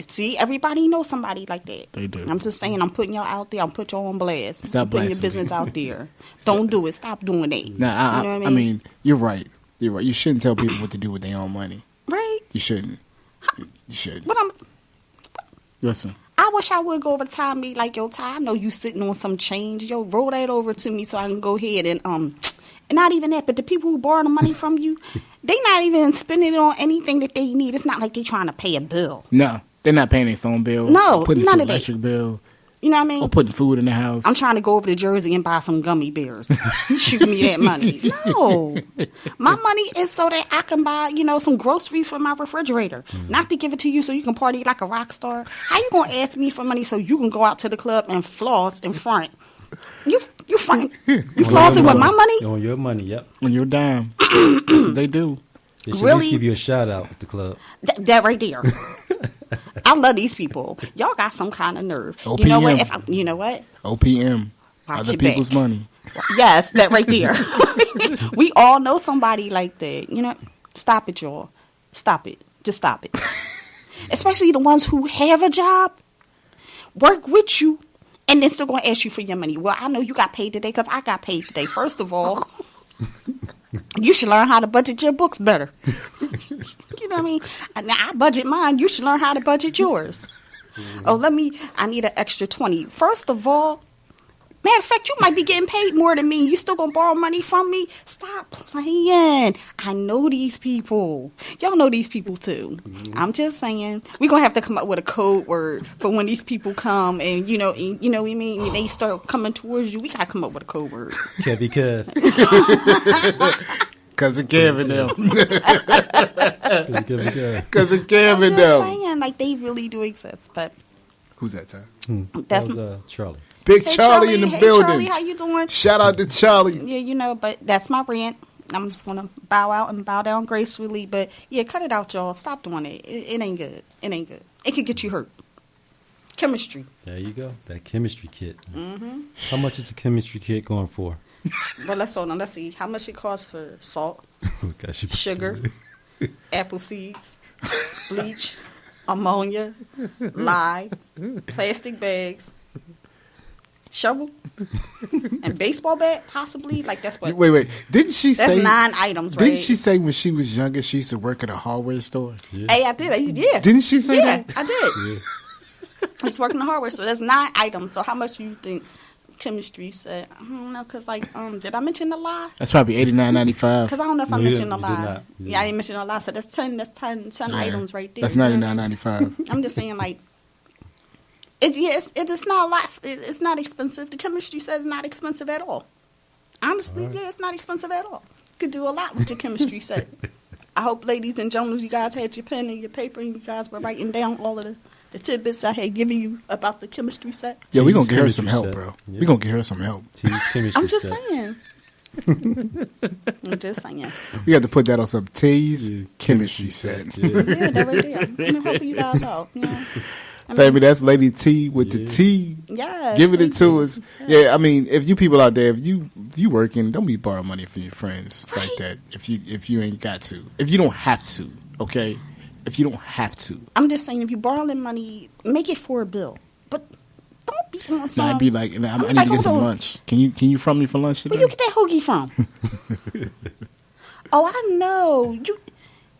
See, everybody knows somebody like that. They do. I'm just saying, I'm putting y'all out there. I'm putting y'all on blast. Stop putting your business out there. Don't do it. Stop doing that. Nah, I mean, you're right. You're right. You shouldn't tell people what to do with their own money. Right. You shouldn't. You shouldn't. But Listen. I wish I would go over to Ty and be like, yo, Ty, I know you sitting on some change. Yo, roll that over to me so I can go ahead and not even that, but the people who borrow the money from you, they not even spending it on anything that they need. It's not like they trying to pay a bill. No, they're not paying their phone bill. No, putting none it of to electric bill. You know what I mean? Or putting food in the house. I'm trying to go over to Jersey and buy some gummy bears. Shoot me that money. No. My money is so that I can buy, some groceries for my refrigerator. Not to give it to you so you can party like a rock star. How you going to ask me for money so you can go out to the club and floss in front? You flossing with my money? On your money, yep. On your dime. That's what they do. They should Really? just give you a shout out at the club. That right there. I love these people. Y'all got some kind of nerve. OPM. You know what? OPM. Watch Other your people's back. money. Yes, that right there. We all know somebody like that. Stop it, y'all. Stop it. Just stop it. Especially the ones who have a job, work with you, and then still going to ask you for your money. Well, I know you got paid today because I got paid today. First of all, you should learn how to budget your books better. You know what I mean? Now, I budget mine. You should learn how to budget yours. Oh, I need an extra 20. First of all, matter of fact, you might be getting paid more than me. You still going to borrow money from me? Stop playing. I know these people. Y'all know these people too. I'm just saying, we're going to have to come up with a code word for when these people come and, you know what I mean? And they start coming towards you. We got to come up with a code word. Kevy Kev. Cousin Kevin them. Cousin I'm Kevin just them. saying, like, they really do exist. But Who's that, Ty? that's That was Charlie. Big Hey, Charlie in the hey, building. Charlie, how you doing? Shout out to Charlie. Yeah, but that's my rant. I'm just going to bow out and bow down gracefully. But, yeah, cut it out, y'all. Stop doing it. It ain't good. It ain't good. It could get you hurt. Chemistry. There you go. That chemistry kit. How much is the chemistry kit going for? Well, let's see. How much it costs for salt, Gosh, you- sugar, apple seeds, bleach, ammonia, lye, plastic bags, shovel, and baseball bat, possibly. Like, that's what. Wait. Didn't she That's say 9 items, right? Didn't she say when she was younger she used to work at a hardware store? Hey, I did. Yeah. Didn't she say Yeah, that? I did. I was working the hardware, so that's 9 items. So how much do you think chemistry said? I don't know, because, did I mention the lie? That's probably $89.95. Because I don't know if I No, you mentioned the didn't. You did lie. not. You Yeah, I didn't mention the lie. So that's 10 items right there. That's You know what I mean? $99.95. I'm just saying, it's not a lot. It's not expensive. The chemistry says it's not expensive at all. Honestly, yeah, it's not expensive at all. You could do a lot with your chemistry set. I hope, ladies and gentlemen, you guys had your pen and your paper and you guys were writing down all of the tidbits I had given you about the chemistry set. Yeah, we're going T's to get her some chemistry help, set. bro. Yeah. We're going to get her some help. T's chemistry I'm just set. saying. I'm just saying. We got to put that on some T's chemistry set. Yeah. Yeah, that right there. Helping you guys out. Baby, that's Lady T with the T. Yes. Giving it thank to you. us. Yeah, I mean, if you people out there, if you working, don't be borrowing money from your friends like that. If you ain't got to. If you don't have to, okay? If you don't have to. I'm just saying, if you borrowing money, make it for a bill. But don't be on some. Nah, I'd be like, I need to get hold some on. lunch. Can you from me for lunch today? Where you get that hoagie from? Oh, I know.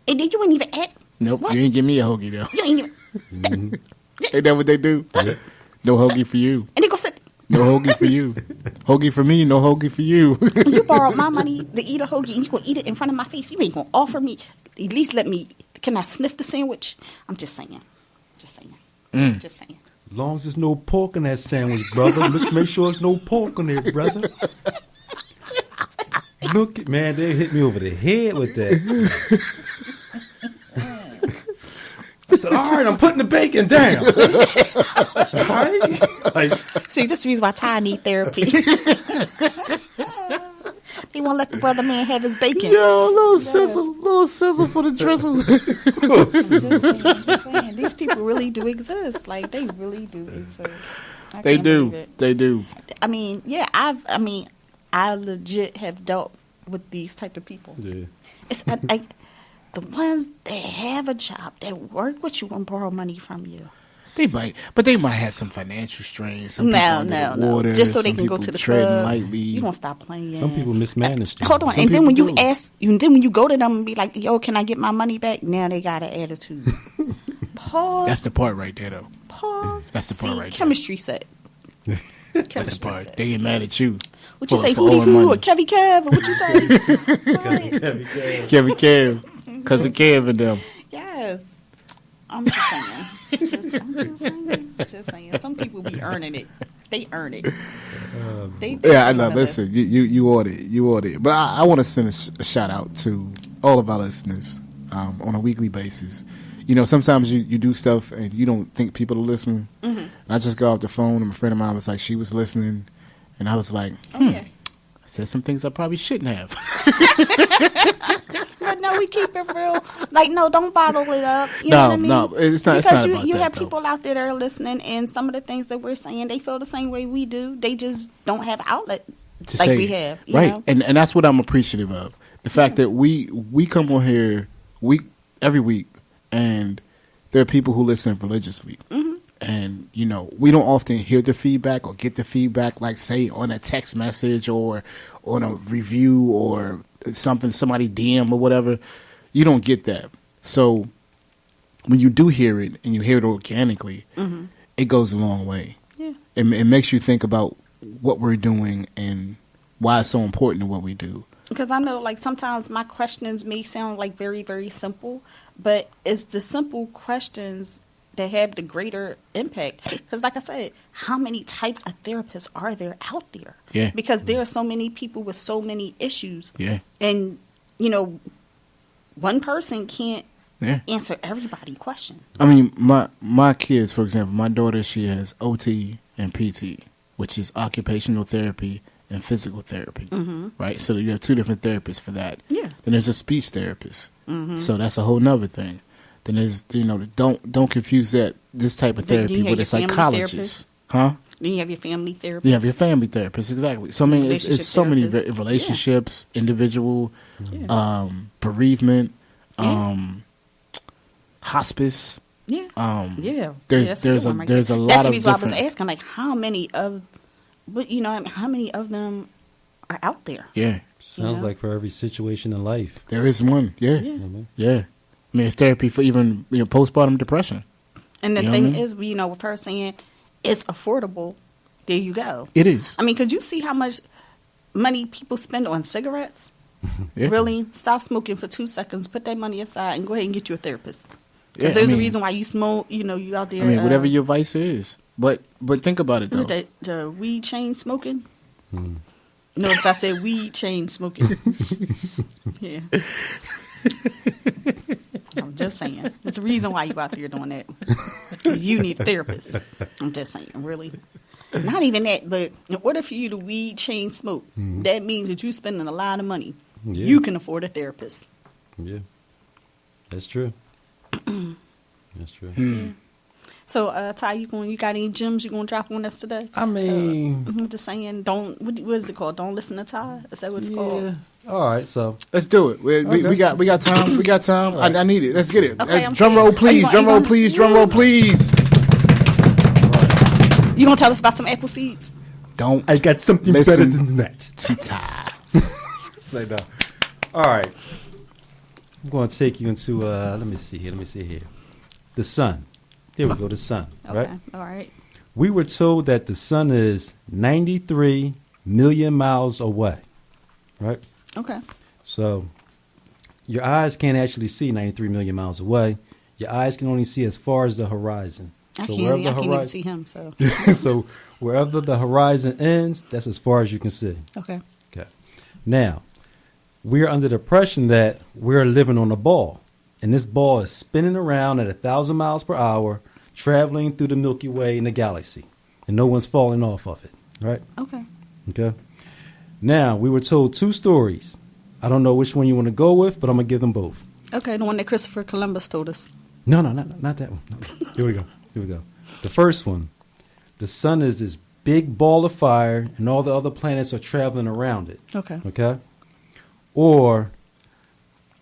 And then you ain't even act. Nope, What? you ain't give me a hoagie though. You ain't even. Ain't that what they do? No hoagie for you. And they go sit. No hoagie for you. Hoagie for me, no hoagie for you. When you borrow my money to eat a hoagie and you gonna eat it in front of my face, you ain't gonna offer me. At least let me. Can I sniff the sandwich? I'm just saying. Just saying. Just saying. As long as there's no pork in that sandwich, brother. Let's make sure there's no pork on it, brother. Look, man, they hit me over the head with that. I said, all right, I'm putting the bacon down. All right? Like, See, this is the reason why Ty need therapy. He won't let the brother man have his bacon. Yo, little sizzle for the drizzle. Just saying, these people really do exist. Like, they really do exist. I They can't believe do. it. They do. I mean, yeah, I legit have dealt with these type of people. yeah. It's like the ones that have a job, that work with you and borrow money from you. They might have some financial strain. Some people No, under no, the water, no. Just so they some can go people to the treading club. lightly. You gonna stop playing. Some people mismanage things. Hold on, Some and then when people you do. ask, and then when you go to them and be like, "Yo, can I get my money back?" Now they got an attitude. Pause. That's the part right there, though. Pause. That's the part See, right there. chemistry set. That's the part. They get mad at you. What you for- say, for Hootie owing Hoo, or money. Kevy Kev, or what you say? Kevin Kev. Cousin Kev and them. Yes. I'm just saying. Just saying. Some people be earning it. They earn it. Yeah, I know. Listen, you ordered it. You ordered it. But I want to send a shout out to all of our listeners on a weekly basis. You know, sometimes you do stuff and you don't think people are listening. Mm-hmm. And I just got off the phone and a friend of mine was like, she was listening. And I was like, I said some things I probably shouldn't have. But no, we keep it real. Like, no, don't bottle it up. You know what I mean? No, it's not. Because it's not about you that, have though. people out there that are listening, and some of the things that we're saying, they feel the same way we do. They just don't have outlet like we have. You right, know? and that's what I'm appreciative of. The fact that we come on here every week, and there are people who listen religiously. Mm-hmm. And, you know, we don't often hear the feedback or get the feedback, like, say, on a text message or on a review or something, somebody DM or whatever. You don't get that. So when you do hear it and you hear it organically, mm-hmm. it goes a long way. Yeah. It makes you think about what we're doing and why it's so important to what we do. Because I know, like, sometimes my questions may sound, like, very, very simple, but it's the simple questions that have the greater impact. Because, like I said, how many types of therapists are there out there? Yeah. Because there are so many people with so many issues. Yeah. And, you know, one person can't answer everybody's question. I mean, my kids, for example, my daughter, she has OT and PT, which is occupational therapy and physical therapy, mm-hmm. right? So you have two different therapists for that. Yeah. Then there's a speech therapist. Mm-hmm. So that's a whole nother thing. Then there's, you know, don't confuse this type of therapy with a psychologist. Huh? Then you have your family therapist. You have your family therapist, exactly. So, I mean, it's so many relationships, individual, bereavement, hospice. Yeah. There's a lot of That's the reason why I was different. asking, like, how many of them are out there? Yeah. Sounds like for every situation in life. There is one. Yeah. Mm-hmm. Yeah. I mean, it's therapy for even, you know, postpartum depression. And the thing is, you know, with her saying it's affordable, there you go. It is. I mean, could you see how much money people spend on cigarettes? Yeah. Really? Stop smoking for 2 seconds, put that money aside, and go ahead and get you a therapist. Because there's a reason why you smoke, you know, you out there. I mean, whatever your vice is. But think about it, though. The weed chain smoking? Notice I said weed chain smoking. Yeah. I'm just saying. There's a reason why you out there doing that. You need a therapist. I'm just saying, really. Not even that, but in order for you to weed chain smoke, that means that you're spending a lot of money. Yeah. You can afford a therapist. Yeah. That's true. That's true. Yeah. So, Ty, you got any gems you gonna drop on us today? I mean, I'm just saying, what is it called? Don't listen to Ty. Is that what it's called? All right, so let's do it. We got time. We got time. Right. I need it. Let's get it. Okay, drum roll, please. Drum roll, please. Drum roll, please. You gonna tell us about some apple seeds? Don't. I got something better than that. To Ty. Say no. All right. I'm going to take you into. Let me see here. The sun. Here we go, the sun, right? All right. We were told that the sun is 93 million miles away, right? Okay. So your eyes can't actually see 93 million miles away. Your eyes can only see as far as the horizon. I can't even see him, so. So wherever the horizon ends, that's as far as you can see. Okay. Now, we're under the impression that we're living on a ball. And this ball is spinning around at 1,000 miles per hour, traveling through the Milky Way in the galaxy. And no one's falling off of it, right? Okay. Now, we were told two stories. I don't know which one you want to go with, but I'm going to give them both. Okay, the one that Christopher Columbus told us. No, not that one. No. Here we go. The first one. The sun is this big ball of fire, and all the other planets are traveling around it. Okay? Or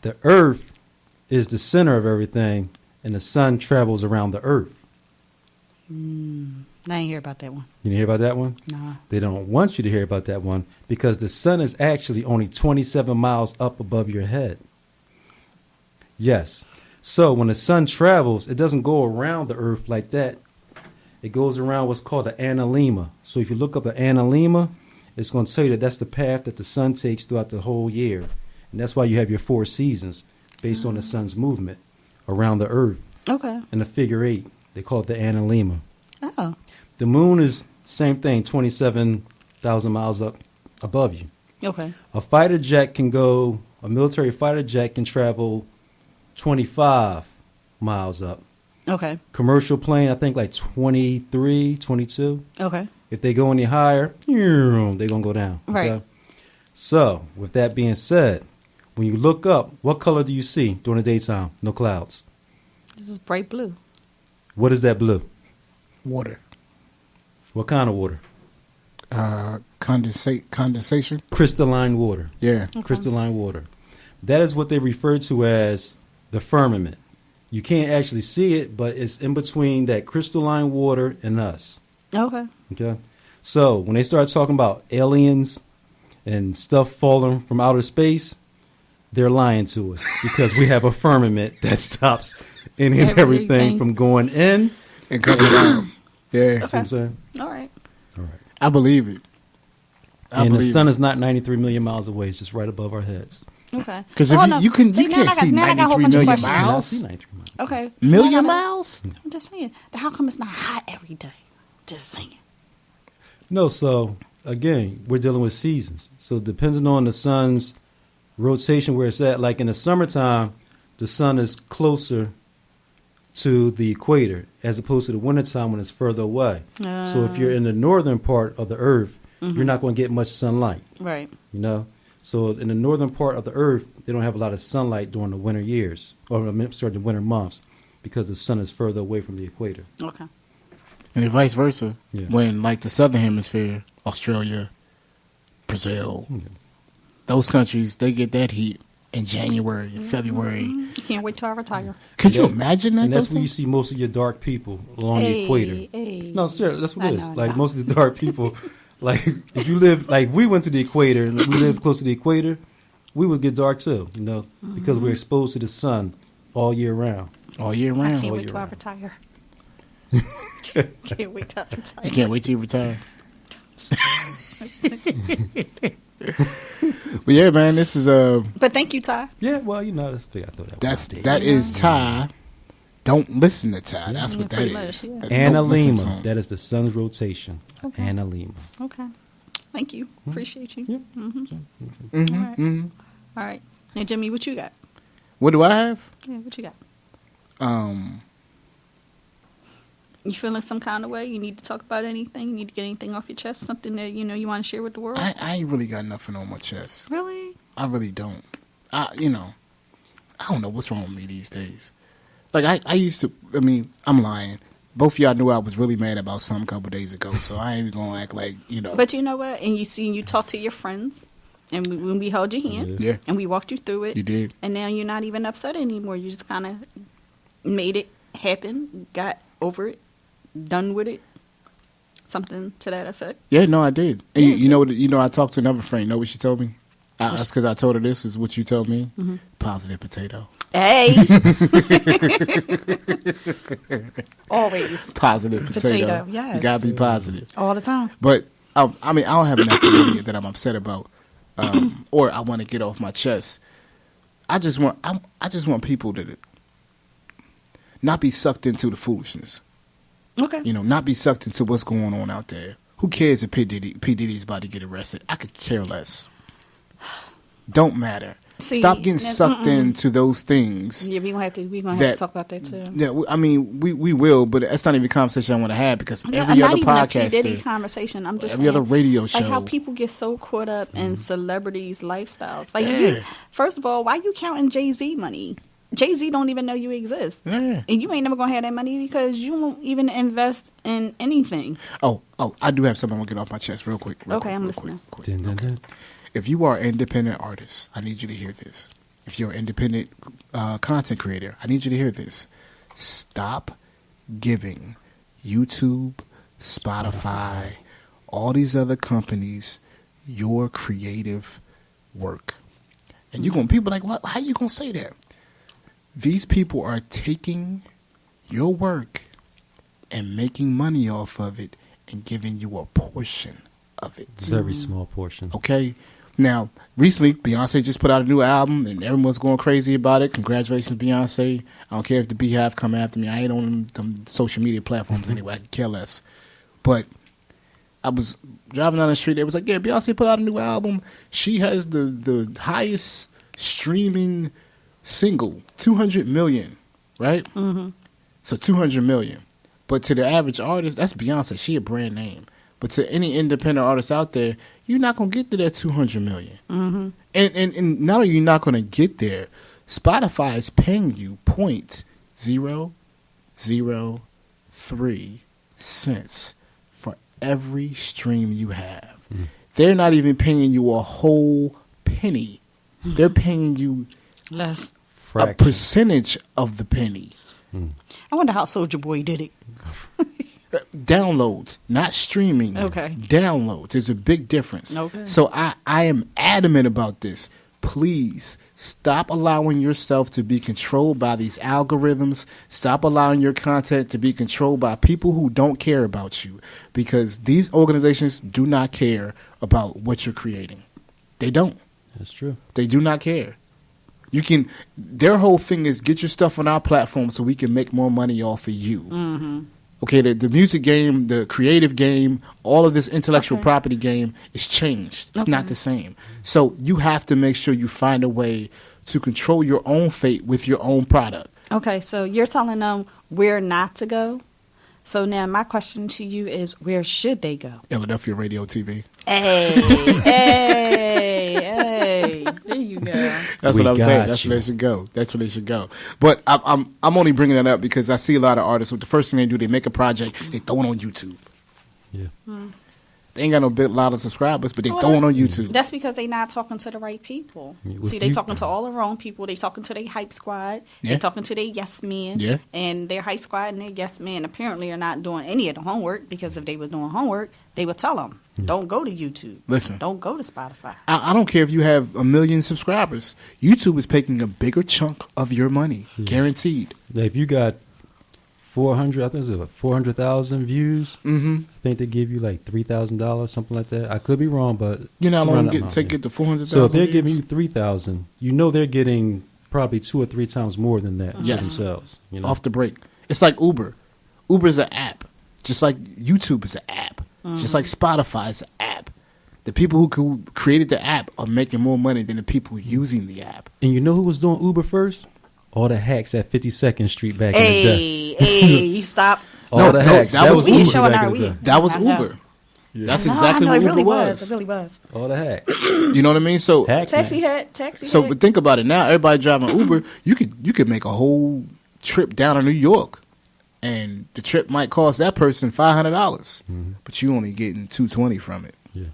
the Earth is the center of everything, and the sun travels around the earth. I didn't hear about that one. You didn't hear about that one? No. They don't want you to hear about that one because the sun is actually only 27 miles up above your head. Yes. So when the sun travels, it doesn't go around the earth like that. It goes around what's called the analemma. So if you look up the analemma, it's going to tell you that that's the path that the sun takes throughout the whole year. And that's why you have your 4 seasons. Based on the sun's movement around the earth. Okay. In a figure 8. They call it the analemma. Oh. The moon is same thing, 27,000 miles up above you. Okay. A military fighter jet can travel 25 miles up. Okay. Commercial plane, I think like 23, 22. Okay. If they go any higher, they're going to go down. Right. Okay? So, with that being said, when you look up, what color do you see during the daytime? No clouds. This is bright blue. What is that blue? Water. What kind of water? Condensation. Crystalline water. Yeah. Okay. Crystalline water. That is what they refer to as the firmament. You can't actually see it, but it's in between that crystalline water and us. Okay. Okay? So, when they start talking about aliens and stuff falling from outer space, they're lying to us because we have a firmament that stops any and everything from going in and coming out. Yeah. See what I'm saying? All right. All right. I believe it. And the sun is not 93 million miles away. It's just right above our heads. Okay. Because if you can't see 93 million miles. See 93 miles. Okay. Million miles? I'm just saying. How come it's not hot every day? Just saying. No, so again, we're dealing with seasons. So depending on the sun's rotation where it's at, like in the summertime, the sun is closer to the equator as opposed to the wintertime when it's further away. So if you're in the northern part of the earth, you're not going to get much sunlight. Right. You know? So in the northern part of the earth, they don't have a lot of sunlight during the winter years, or the winter months, because the sun is further away from the equator. Okay. And vice versa. Yeah. When, like, the southern hemisphere, Australia, Brazil, those countries, they get that heat in January, February. Can't wait till I retire. Could you imagine that? And that's where you see most of your dark people along the equator. No, seriously, that's what it is. Like, most of the dark people, like, if you live, like, we went to the equator and we live close to the equator, we would get dark too, you know, because we're exposed to the sun all year round. All year round. I can't wait till I retire. Can't wait till I retire. You can't wait till you retire. But yeah, man, this is But thank you, Ty. Yeah, well, you know, that's big. I thought that is Ty. Don't listen to Ty. That's what that is. Yeah. Analemma. That is the sun's rotation. Okay. Analemma. Okay. Thank you. Appreciate you. Yeah. All right. All right. Now, Jimmy, what you got? What do I have? Yeah, what you got? You feeling some kind of way? You need to talk about anything? You need to get anything off your chest? Something that, you know, you want to share with the world? I ain't really got nothing on my chest. Really? I really don't. I don't know what's wrong with me these days. Like, I used to, I'm lying. Both of y'all knew I was really mad about something a couple days ago, so I ain't even going to act like, you know. But you know what? And you talk to your friends, and when we held your hand, and we walked you through it. You did. And now you're not even upset anymore. You just kind of made it happen, got over it, done with it. Something to that effect. Yeah, no, I did. And you know what? You know, I talked to another friend. You know what she told me? That's because I told her this is what you told me. Mm-hmm. Positive potato. Hey. Always. Positive potato. Yes. You got to be positive. All the time. But, I don't have nothing really that I'm upset about or I want to get off my chest. I just want people to not be sucked into the foolishness. Okay. You know, not be sucked into what's going on out there. Who cares if P. Diddy's about to get arrested? I could care less. Don't matter. See, stop getting sucked into those things. Yeah, we're gonna have to talk about that too. Yeah, we will, but that's not even a conversation I want to have because every other podcast, conversation. I'm just every saying, other radio show, like how people get so caught up in celebrities' lifestyles. Like, first of all, why you counting Jay-Z money? Jay-Z don't even know you exist, and you ain't never gonna have that money because you won't even invest in anything. Oh, I do have something I want to get off my chest real quick. I'm listening. Quick. If you are an independent artist, I need you to hear this. If you're an independent content creator, I need you to hear this. Stop giving YouTube, Spotify, all these other companies your creative work. And people are like, what? How you going to say that? These people are taking your work and making money off of it and giving you a portion of it. Very small portion. Okay? Now, recently, Beyonce just put out a new album, and everyone's going crazy about it. Congratulations, Beyonce. I don't care if the Beehive come after me. I ain't on them social media platforms anyway. I can care less. But I was driving down the street. It was like, yeah, Beyonce put out a new album. She has the highest streaming single, 200 million, right? Mm-hmm. So 200 million. But to the average artist, that's Beyonce. She a brand name. But to any independent artist out there, you're not going to get to that 200 million. Mm-hmm. And not only are you not going to get there, Spotify is paying you 0.003 cents for every stream you have. Mm. They're not even paying you a whole penny. They're paying you less, a percentage of the penny. Mm. I wonder how Soulja Boy did it. Downloads, not streaming. Okay. Downloads. There's a big difference. Okay. So I am adamant about this. Please stop allowing yourself to be controlled by these algorithms. Stop allowing your content to be controlled by people who don't care about you, because these organizations do not care about what you're creating. They don't. That's true. They do not care. Their whole thing is get your stuff on our platform so we can make more money off of you. Mm-hmm. Okay, the music game, the creative game, all of this intellectual property game is changed. It's not the same. So you have to make sure you find a way to control your own fate with your own product. Okay, so you're telling them where not to go. So now my question to you is, where should they go? Illadelphia Radio TV. Hey, there you go. That's what I'm saying. That's where they should go. That's where they should go. But I'm only bringing that up because I see a lot of artists. The first thing they do, they make a project, they throw it on YouTube. Yeah. They ain't got no big lot of subscribers, but they throw it on YouTube. That's because they not talking to the right people. See, they talking to all the wrong people. They talking to their hype squad. Yeah. They talking to their yes men. Yeah. And their hype squad and their yes men apparently are not doing any of the homework, because if they was doing homework, they would tell them, don't go to YouTube. Listen. Don't go to Spotify. I don't care if you have 1 million subscribers. YouTube is taking a bigger chunk of your money, guaranteed. If you got 400,000 views. Mm-hmm. I think they give you like $3,000, something like that. I could be wrong, but you know how long it take it to 400,000. So if they're giving you 3,000, you know they're getting probably 2 or 3 times more than that themselves. You know? Off the break. It's like Uber. Uber is an app, just like YouTube is an app, just like Spotify is an app. The people who created the app are making more money than the people using the app. And you know who was doing Uber first? All the hacks at 52nd Street back in the day. You stop. All the hacks. That was Uber. That was Uber. Yeah. That's exactly what Uber was. It really was. All the hacks. You know what I mean? So taxi. But think about it now. Everybody driving Uber. You could make a whole trip down to New York, and the trip might cost that person $500, but you only getting $220 from it. Yeah.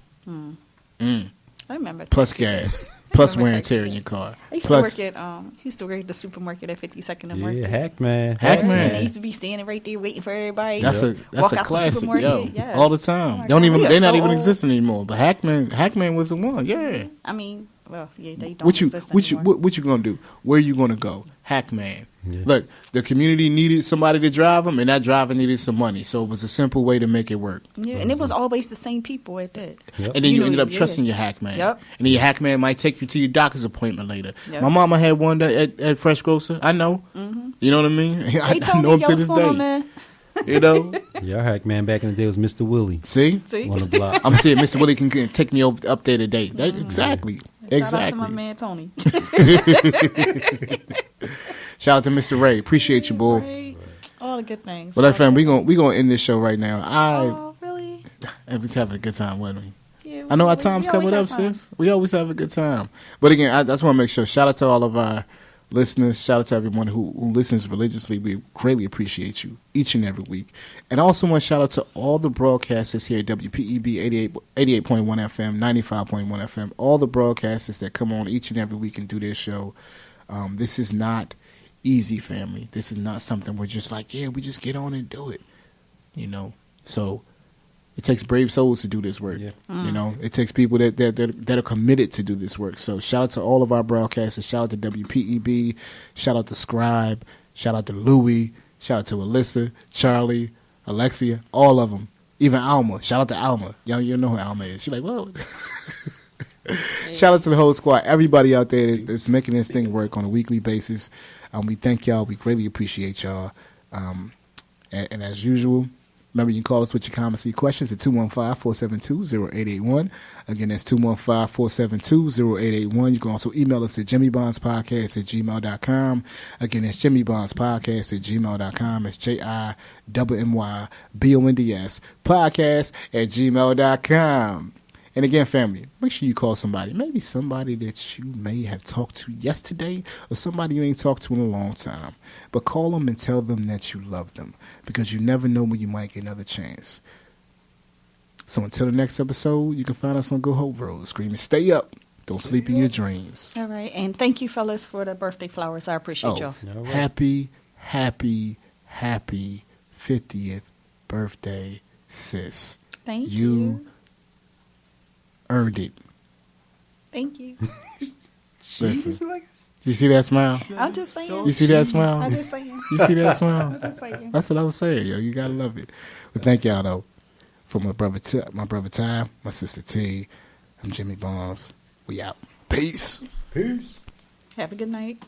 I remember. Plus gas. Plus wear and tear in your car. I used to work at the supermarket at 52nd and Market. Yeah, Hackman. And I used to be standing right there waiting for everybody. That's a classic, yo. Yes. All the time. They're not even existing anymore. But Hackman was the one. Yeah. I mean, well, yeah, they don't exist anymore. What you gonna do? Where you gonna go? Hackman. Yeah. Look, the community needed somebody to drive them, and that driver needed some money. So it was a simple way to make it work. Yeah, and it was always the same people at that. Yep. And then you ended up trusting your Hackman. Yep. And then your Hackman might take you to your doctor's appointment later. Yep. My mama had one at Fresh Grocer. I know. Mm-hmm. You know what I mean? I know him to this day. Man. You know? Yeah, our Hackman back in the day was Mr. Willie. See? On the block. I'm saying Mr. Willie can take me up there today. Exactly. Shout out to my man Tony. Shout out to Mr. Ray. Appreciate you, boy. Right. All the good things. But fam, we gonna end this show right now. Oh, really? Everybody's having a good time, wasn't we? Yeah, I know our time's coming up, sis. We always have a good time. But again, I just want to make sure. Shout out to all of our listeners. Shout out to everyone who listens religiously. We greatly appreciate you each and every week. And I also want to shout out to all the broadcasters here at WPEB 88.1 FM, 95.1 FM, all the broadcasters that come on each and every week and do their show. This is not easy, family. This is not something we're just like, yeah, we just get on and do it. You know? So it takes brave souls to do this work. Yeah. You know, it takes people that are committed to do this work. So shout out to all of our broadcasters. Shout out to WPEB. Shout out to Scribe. Shout out to Louie. Shout out to Alyssa, Charlie, Alexia, all of them. Even Alma. Shout out to Alma. Y'all, you know who Alma is. She's like, whoa. Shout out to the whole squad, everybody out there that's making this thing work on a weekly basis. We thank y'all. We greatly appreciate y'all. And as usual, remember you can call us with your comments and questions at 215-472-0881. Again, that's 215-472-0881. You can also email us at jimmybondspodcast@gmail.com. Again, that's jimmybondspodcast@gmail.com. It's JIMMYBONDS podcast@gmail.com. And again, family, make sure you call somebody. Maybe somebody that you may have talked to yesterday or somebody you ain't talked to in a long time. But call them and tell them that you love them because you never know when you might get another chance. So until the next episode, you can find us on Good Hope Road. Screaming, stay up. Don't sleep in your dreams. All right. And thank you, fellas, for the birthday flowers. I appreciate y'all. Happy 50th birthday, sis. Thank you. Earned it. Thank you. Listen, you see that smile? I'm just saying. You see that smile? I'm just saying. You see that smile? I'm just saying. That's what I was saying, yo. You gotta love it. But thank y'all though. For my brother Ty, my sister T, I'm Jimmy Bonds. We out. Peace. Peace. Have a good night.